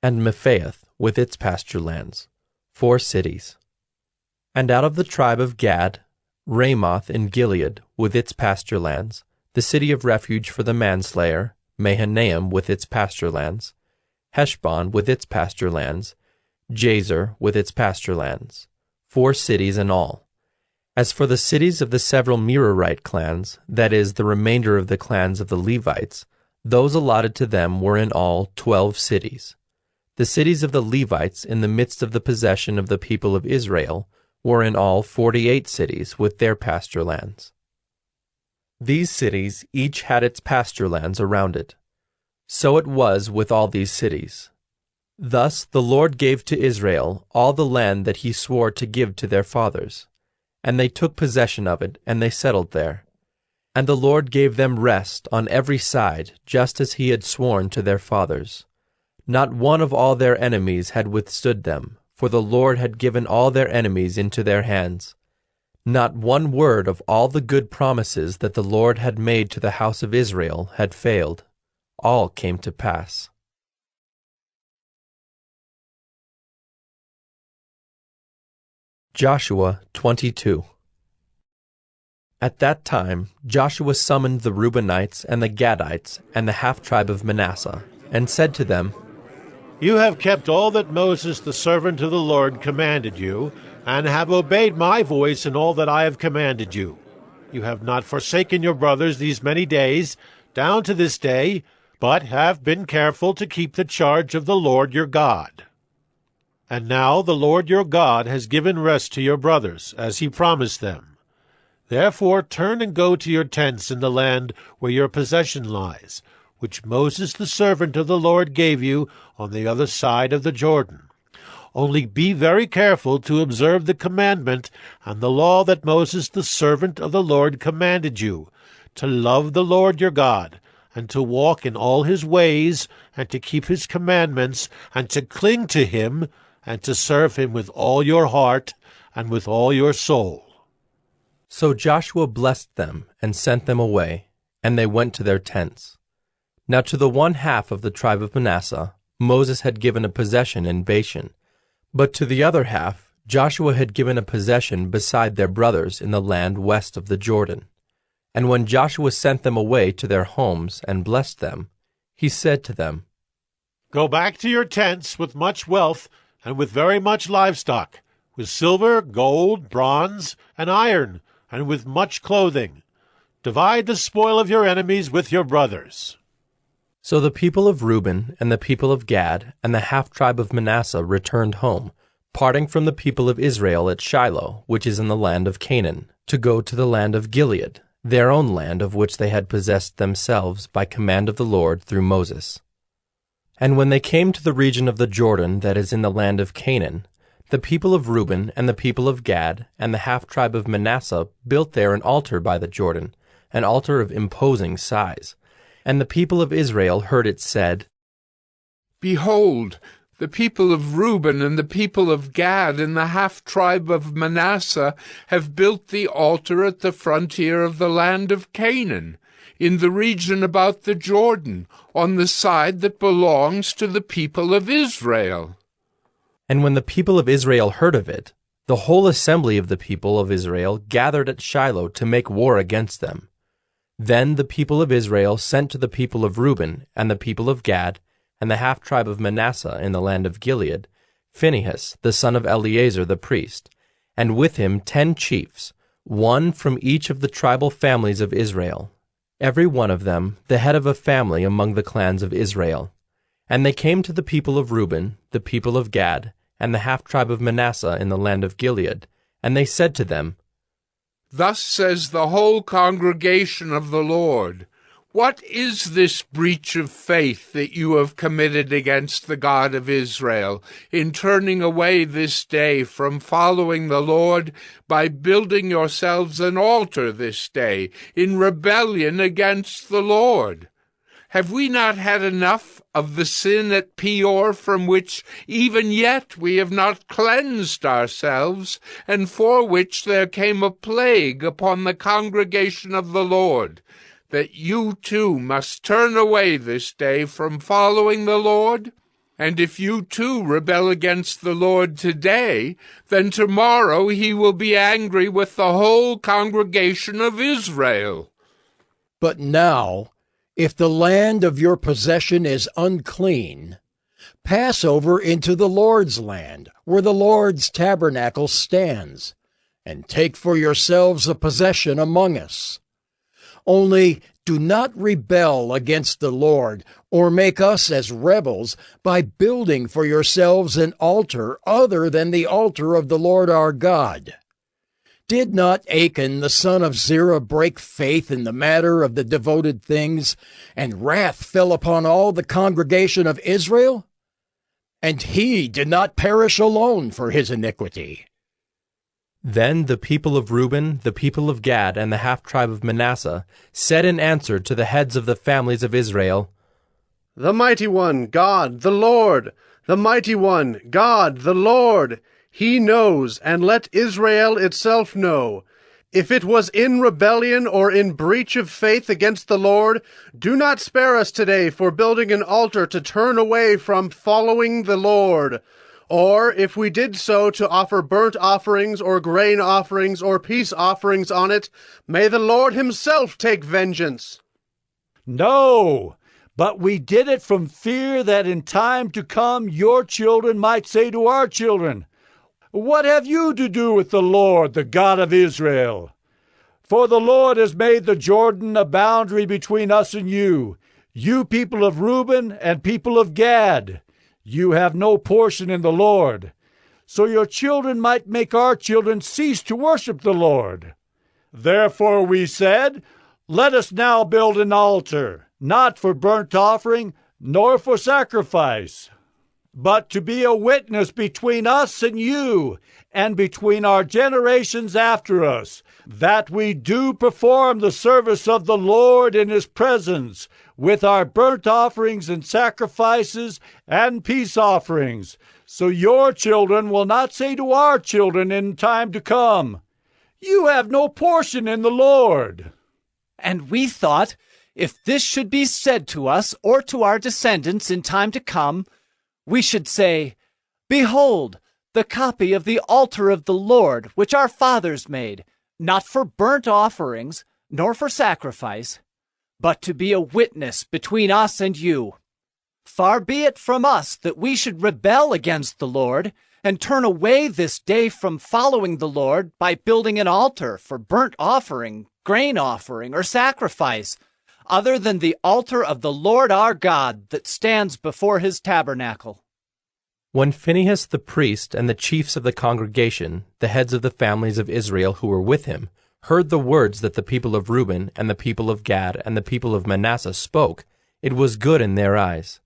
and Mephaeth with its pasture lands, 4 cities. And out of the tribe of Gad, Ramoth in Gilead with its pasture lands, the city of refuge for the manslayer, Mahanaim with its pasture lands, Heshbon with its pasture lands, Jazer with its pasture lands, 4 cities in all. As for the cities of the several Merarite clans, that is, the remainder of the clans of the Levites, those allotted to them were in all 12 cities. The cities of the Levites in the midst of the possession of the people of Israel were in all 48 cities with their pasture lands. These cities each had its pasture lands around it. So it was with all these cities. Thus the Lord gave to Israel all the land that he swore to give to their fathers. And they took possession of it, and they settled there. And the Lord gave them rest on every side, just as he had sworn to their fathers. Not one of all their enemies had withstood them, for the Lord had given all their enemies into their hands. Not one word of all the good promises that the Lord had made to the house of Israel had failed. All came to pass. Joshua 22. At that time Joshua summoned the Reubenites and the Gadites and the half-tribe of Manasseh, and said to them, You have kept all that Moses the servant of the Lord commanded you, and have obeyed my voice in all that I have commanded you. You have not forsaken your brothers these many days, down to this day, but have been careful to keep the charge of the Lord your God. And now the Lord your God has given rest to your brothers, as he promised them. Therefore turn and go to your tents in the land where your possession lies, which Moses the servant of the Lord gave you on the other side of the Jordan. Only be very careful to observe the commandment and the law that Moses the servant of the Lord commanded you, to love the Lord your God, and to walk in all his ways, and to keep his commandments, and to cling to him, and to serve him with all your heart and with all your soul. So Joshua blessed them and sent them away, And they went to their tents. Now to the one half of the tribe of Manasseh Moses had given a possession in Bashan, but to the other half Joshua had given a possession beside their brothers in the land west of the Jordan. And when Joshua sent them away to their homes and blessed them, he said to them, Go back to your tents with much wealth and with very much livestock, with silver, gold, bronze, and iron, and with much clothing. Divide the spoil of your enemies with your brothers. So the people of Reuben and the people of Gad and the half-tribe of Manasseh returned home, parting from the people of Israel at Shiloh, which is in the land of Canaan, to go to the land of Gilead, their own land of which they had possessed themselves by command of the Lord through Moses. And when they came to the region of the Jordan that is in the land of Canaan, the people of Reuben and the people of Gad and the half-tribe of Manasseh built there an altar by the Jordan, an altar of imposing size. And the people of Israel heard it said, Behold, the people of Reuben and the people of Gad and the half-tribe of Manasseh have built the altar at the frontier of the land of Canaan, in the region about the Jordan, on the side that belongs to the people of Israel. And when the people of Israel heard of it, the whole assembly of the people of Israel gathered at Shiloh to make war against them. Then the people of Israel sent to the people of Reuben and the people of Gad and the half-tribe of Manasseh in the land of Gilead, Phinehas, the son of Eleazar the priest, and with him 10 chiefs, one from each of the tribal families of Israel, every one of them the head of a family among the clans of Israel. And they came to the people of Reuben, the people of Gad, and the half-tribe of Manasseh in the land of Gilead, and they said to them, Thus says the whole congregation of the Lord, What is this breach of faith that you have committed against the God of Israel, in turning away this day from following the Lord by building yourselves an altar this day, in rebellion against the Lord? Have we not had enough of the sin at Peor, from which even yet we have not cleansed ourselves, and for which there came a plague upon the congregation of the Lord, that you too must turn away this day from following the Lord? And if you too rebel against the Lord today, then tomorrow he will be angry with the whole congregation of Israel. But now, if the land of your possession is unclean, pass over into the Lord's land, where the Lord's tabernacle stands, and take for yourselves a possession among us. Only do not rebel against the Lord, or make us as rebels, by building for yourselves an altar other than the altar of the Lord our God. Did not Achan the son of Zerah break faith in the matter of the devoted things, and wrath fell upon all the congregation of Israel? And he did not perish alone for his iniquity. Then the people of Reuben, the people of Gad, and the half-tribe of Manasseh said in answer to the heads of the families of Israel, The mighty one, God, the Lord, the mighty one, God, the Lord, he knows, and let Israel itself know. If it was in rebellion or in breach of faith against the Lord, do not spare us today for building an altar to turn away from following the Lord. Or, if we did so to offer burnt offerings or grain offerings or peace offerings on it, may the Lord himself take vengeance. No, but we did it from fear that in time to come your children might say to our children, What have you to do with the Lord, the God of Israel? For the Lord has made the Jordan a boundary between us and you people of Reuben and people of Gad. You have no portion in the Lord. So your children might make our children cease to worship the Lord. Therefore we said, Let us now build an altar, not for burnt offering, nor for sacrifice, but to be a witness between us and you, and between our generations after us, that we do perform the service of the Lord in his presence, with our burnt offerings and sacrifices and peace offerings, so your children will not say to our children in time to come, You have no portion in the Lord. And we thought if this should be said to us or to our descendants in time to come, we should say, 'Behold, the copy of the altar of the Lord, which our fathers made, not for burnt offerings, nor for sacrifice, but to be a witness between us and you. Far be it from us that we should rebel against the Lord, and turn away this day from following the Lord by building an altar for burnt offering, grain offering, or sacrifice, other than the altar of the Lord our God that stands before his tabernacle.'" When Phinehas the priest and the chiefs of the congregation, the heads of the families of Israel who were with him, heard the words that the people of Reuben and the people of Gad and the people of Manasseh spoke, it was good in their eyes.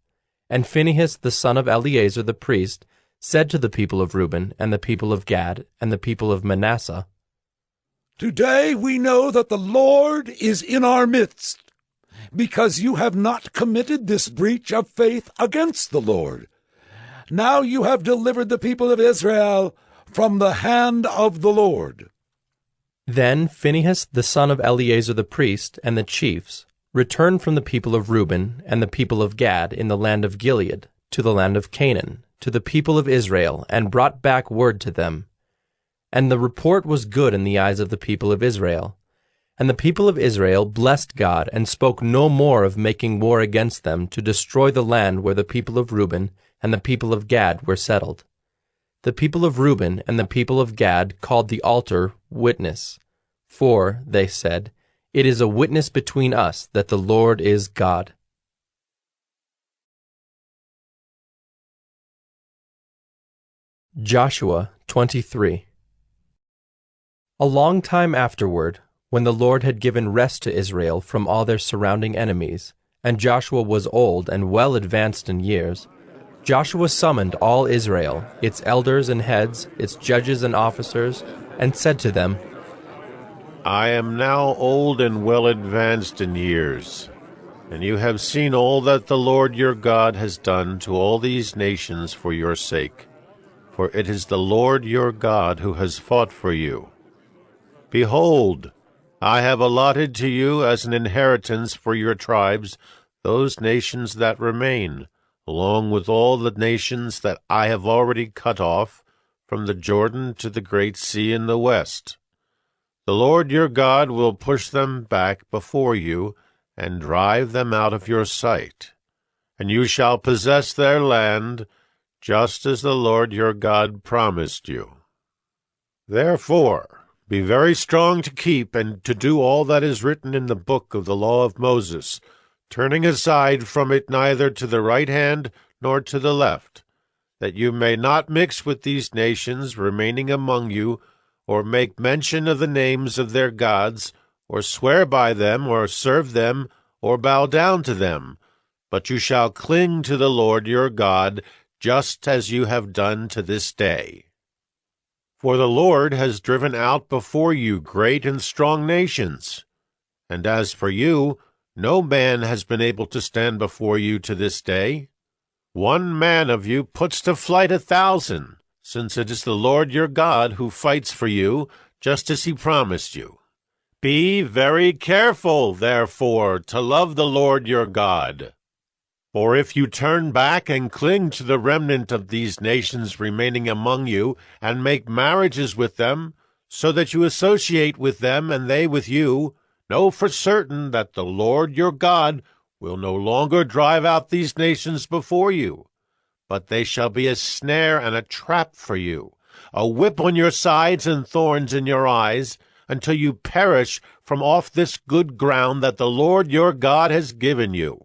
And Phinehas the son of Eleazar the priest said to the people of Reuben and the people of Gad and the people of Manasseh, "Today we know that the Lord is in our midst, because you have not committed this breach of faith against the Lord. Now you have delivered the people of Israel from the hand of the Lord." Then Phinehas the son of Eleazar the priest and the chiefs returned from the people of Reuben and the people of Gad in the land of Gilead to the land of Canaan, to the people of Israel, and brought back word to them. And the report was good in the eyes of the people of Israel. And the people of Israel blessed God and spoke no more of making war against them to destroy the land where the people of Reuben and the people of Gad were settled. The people of Reuben and the people of Gad called the altar Witness. For, they said, "It is a witness between us that the Lord is God." Joshua 23. A long time afterward, when the Lord had given rest to Israel from all their surrounding enemies, and Joshua was old and well advanced in years, Joshua summoned all Israel, its elders and heads, its judges and officers, and said to them, "I am now old and well advanced in years, and you have seen all that the Lord your God has done to all these nations for your sake. For it is the Lord your God who has fought for you. Behold, I have allotted to you as an inheritance for your tribes those nations that remain, along with all the nations that I have already cut off, from the Jordan to the great sea in the west. The Lord your God will push them back before you, and drive them out of your sight. And you shall possess their land, just as the Lord your God promised you. Therefore, be very strong to keep and to do all that is written in the book of the law of Moses, turning aside from it neither to the right hand nor to the left, that you may not mix with these nations remaining among you, or make mention of the names of their gods, or swear by them, or serve them, or bow down to them. But you shall cling to the Lord your God, just as you have done to this day. For the Lord has driven out before you great and strong nations. And as for you, no man has been able to stand before you to this day. One man of you puts to flight 1,000, since it is the Lord your God who fights for you, just as he promised you. Be very careful, therefore, to love the Lord your God. For if you turn back and cling to the remnant of these nations remaining among you, and make marriages with them, so that you associate with them and they with you, know for certain that the Lord your God will no longer drive out these nations before you, but they shall be a snare and a trap for you, a whip on your sides and thorns in your eyes, until you perish from off this good ground that the Lord your God has given you.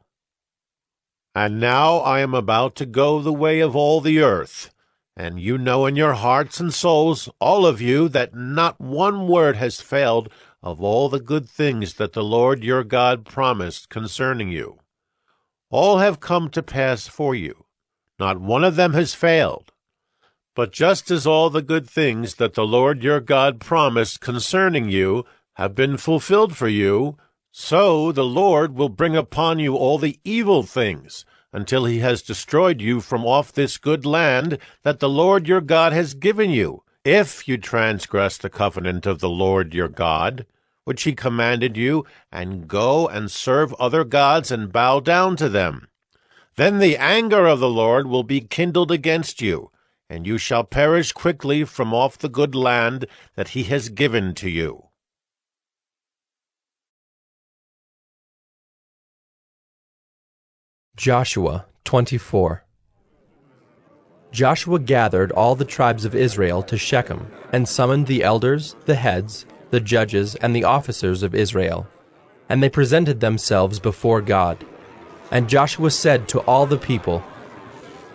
And now I am about to go the way of all the earth, and you know in your hearts and souls, all of you, that not one word has failed of all the good things that the Lord your God promised concerning you. All have come to pass for you. Not one of them has failed. But just as all the good things that the Lord your God promised concerning you have been fulfilled for you, so the Lord will bring upon you all the evil things, until he has destroyed you from off this good land that the Lord your God has given you, if you transgress the covenant of the Lord your God, which he commanded you, and go and serve other gods and bow down to them. Then the anger of the Lord will be kindled against you, and you shall perish quickly from off the good land that he has given to you. Joshua 24. Joshua gathered all the tribes of Israel to Shechem, and summoned the elders, the heads, the judges, and the officers of Israel. And they presented themselves before God. And Joshua said to all the people,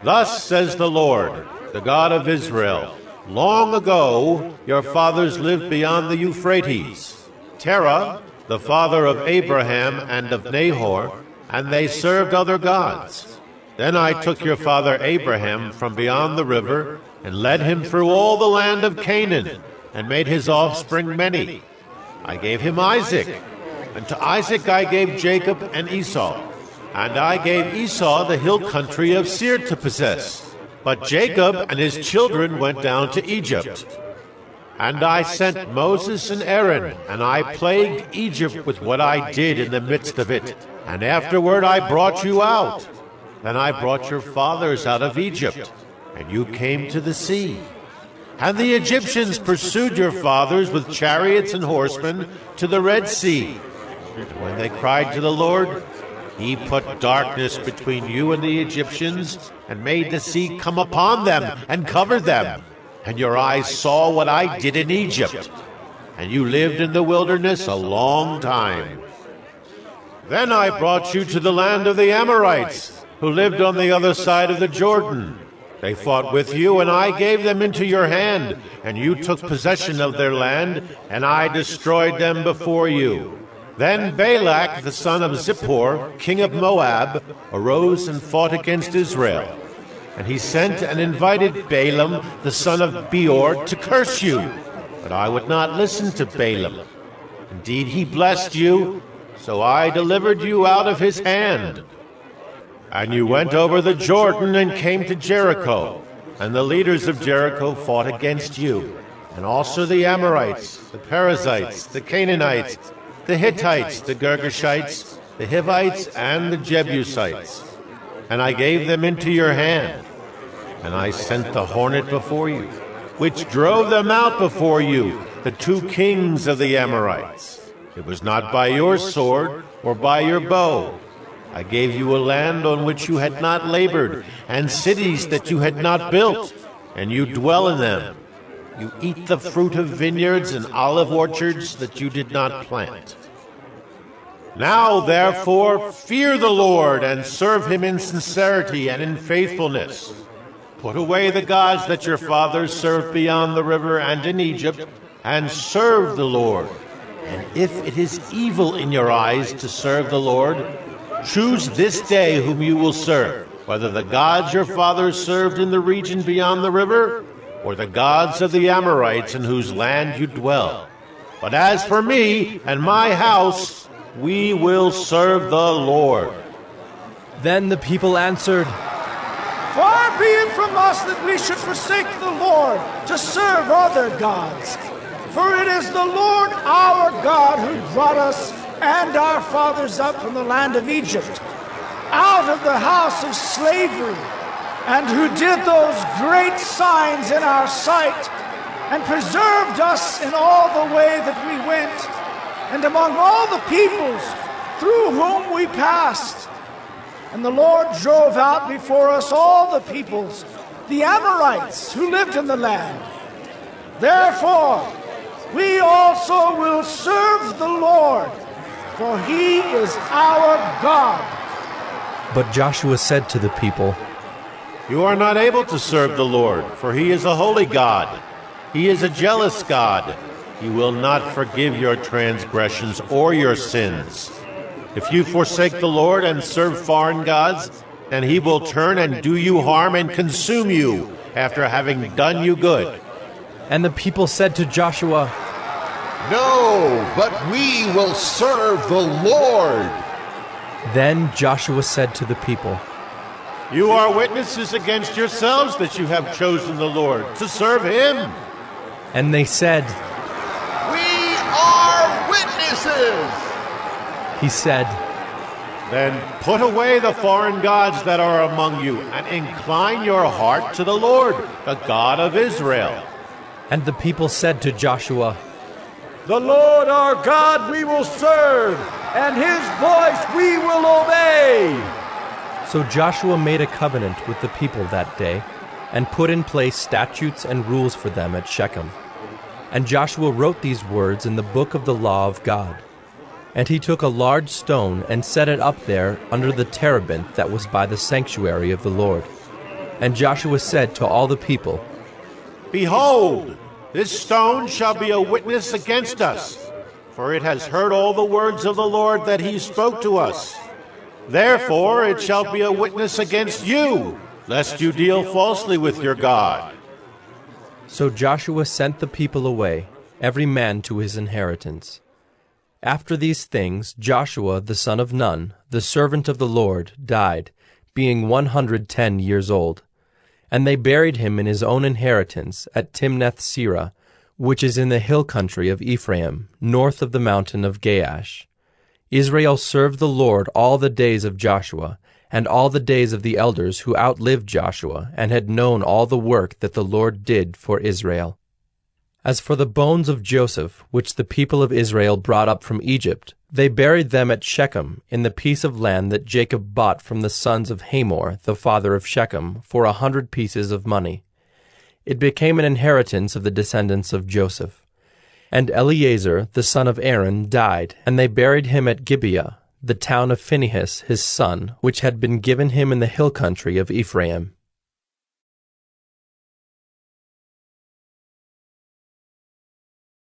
Thus says the Lord, the God of Israel, long ago your fathers lived beyond the Euphrates, Terah, the father of Abraham and of Nahor, and they served other gods. Then I took your father Abraham from beyond the river, and led him through all the land of Canaan, and made his offspring many. I gave him Isaac, and to Isaac I gave Jacob and Esau. And I gave Esau the hill country of Seir to possess. But Jacob and his children went down to Egypt. And I sent Moses and Aaron, and I plagued Egypt with what I did in the midst of it. And afterward I brought you out. Then I brought your fathers out of Egypt, and you came to the sea. And the Egyptians pursued your fathers with chariots and horsemen to the Red Sea. And when they cried to the Lord, he put darkness between you and the Egyptians, and made the sea come upon them and covered them. And your eyes saw what I did in Egypt. And you lived in the wilderness a long time. Then I brought you to the land of the Amorites, who lived on the other side of the Jordan. They fought with you, and I gave them into your hand, and you took possession of their land, and I destroyed them before you. Then Balak, the son of Zippor, king of Moab, arose and fought against Israel. And he sent and invited Balaam, the son of Beor, to curse you. But I would not listen to Balaam. Indeed, he blessed you, so I delivered you out of his hand. And you went over the Jordan and came to Jericho, and the leaders of Jericho fought against you, and also the Amorites, the Perizzites, the Canaanites, the Hittites, the Girgashites, the Hivites, and the Jebusites. And I gave them into your hand, and I sent the hornet before you, which drove them out before you, the 2 kings of the Amorites. It was not by your sword or by your bow. I gave you a land on which you had not labored, and cities that you had not built, and you dwell in them. You eat the fruit of vineyards and olive orchards that you did not plant. Now, therefore, fear the Lord and serve him in sincerity and in faithfulness. Put away the gods that your fathers served beyond the river and in Egypt, and serve the Lord. And if it is evil in your eyes to serve the Lord, choose this day whom you will serve, whether the gods your fathers served in the region beyond the river, or the gods of the Amorites in whose land you dwell. But as for me and my house, we will serve the Lord. Then the people answered, Far be it from us that we should forsake the Lord to serve other gods. For it is the Lord our God who brought us and our fathers up from the land of Egypt, out of the house of slavery, and who did those great signs in our sight, and preserved us in all the way that we went, and among all the peoples through whom we passed. And the Lord drove out before us all the peoples, the Amorites who lived in the land. Therefore, we also will serve the Lord, for he is our God. But Joshua said to the people, You are not able to serve the Lord, for he is a holy God. He is a jealous God. He will not forgive your transgressions or your sins. If you forsake the Lord and serve foreign gods, then he will turn and do you harm and consume you after having done you good. And the people said to Joshua, No, but we will serve the Lord. Then Joshua said to the people, You are witnesses against yourselves that you have chosen the Lord to serve him. And they said, We are witnesses witnesses. He said, Then put away the foreign gods that are among you, and incline your heart to the Lord, the God of Israel. And the people said to Joshua, The Lord our God we will serve, and his voice we will obey. So Joshua made a covenant with the people that day, and put in place statutes and rules for them at Shechem. And Joshua wrote these words in the book of the law of God. And he took a large stone and set it up there under the terebinth that was by the sanctuary of the Lord. And Joshua said to all the people, Behold, this stone shall be a witness against us, for it has heard all the words of the Lord that he spoke to us. Therefore it shall be a witness against you, lest you deal falsely with your God. So Joshua sent the people away, every man to his inheritance. After these things, Joshua the son of Nun, the servant of the Lord, died, being 110 years old. And they buried him in his own inheritance at Timnath-Serah, which is in the hill country of Ephraim, north of the mountain of Gaash. Israel served the Lord all the days of Joshua, and all the days of the elders who outlived Joshua, and had known all the work that the Lord did for Israel. As for the bones of Joseph, which the people of Israel brought up from Egypt, they buried them at Shechem, in the piece of land that Jacob bought from the sons of Hamor, the father of Shechem, for 100 pieces of money. It became an inheritance of the descendants of Joseph. And Eleazar, the son of Aaron, died, and they buried him at Gibeah, the town of Phinehas his son, which had been given him in the hill country of Ephraim.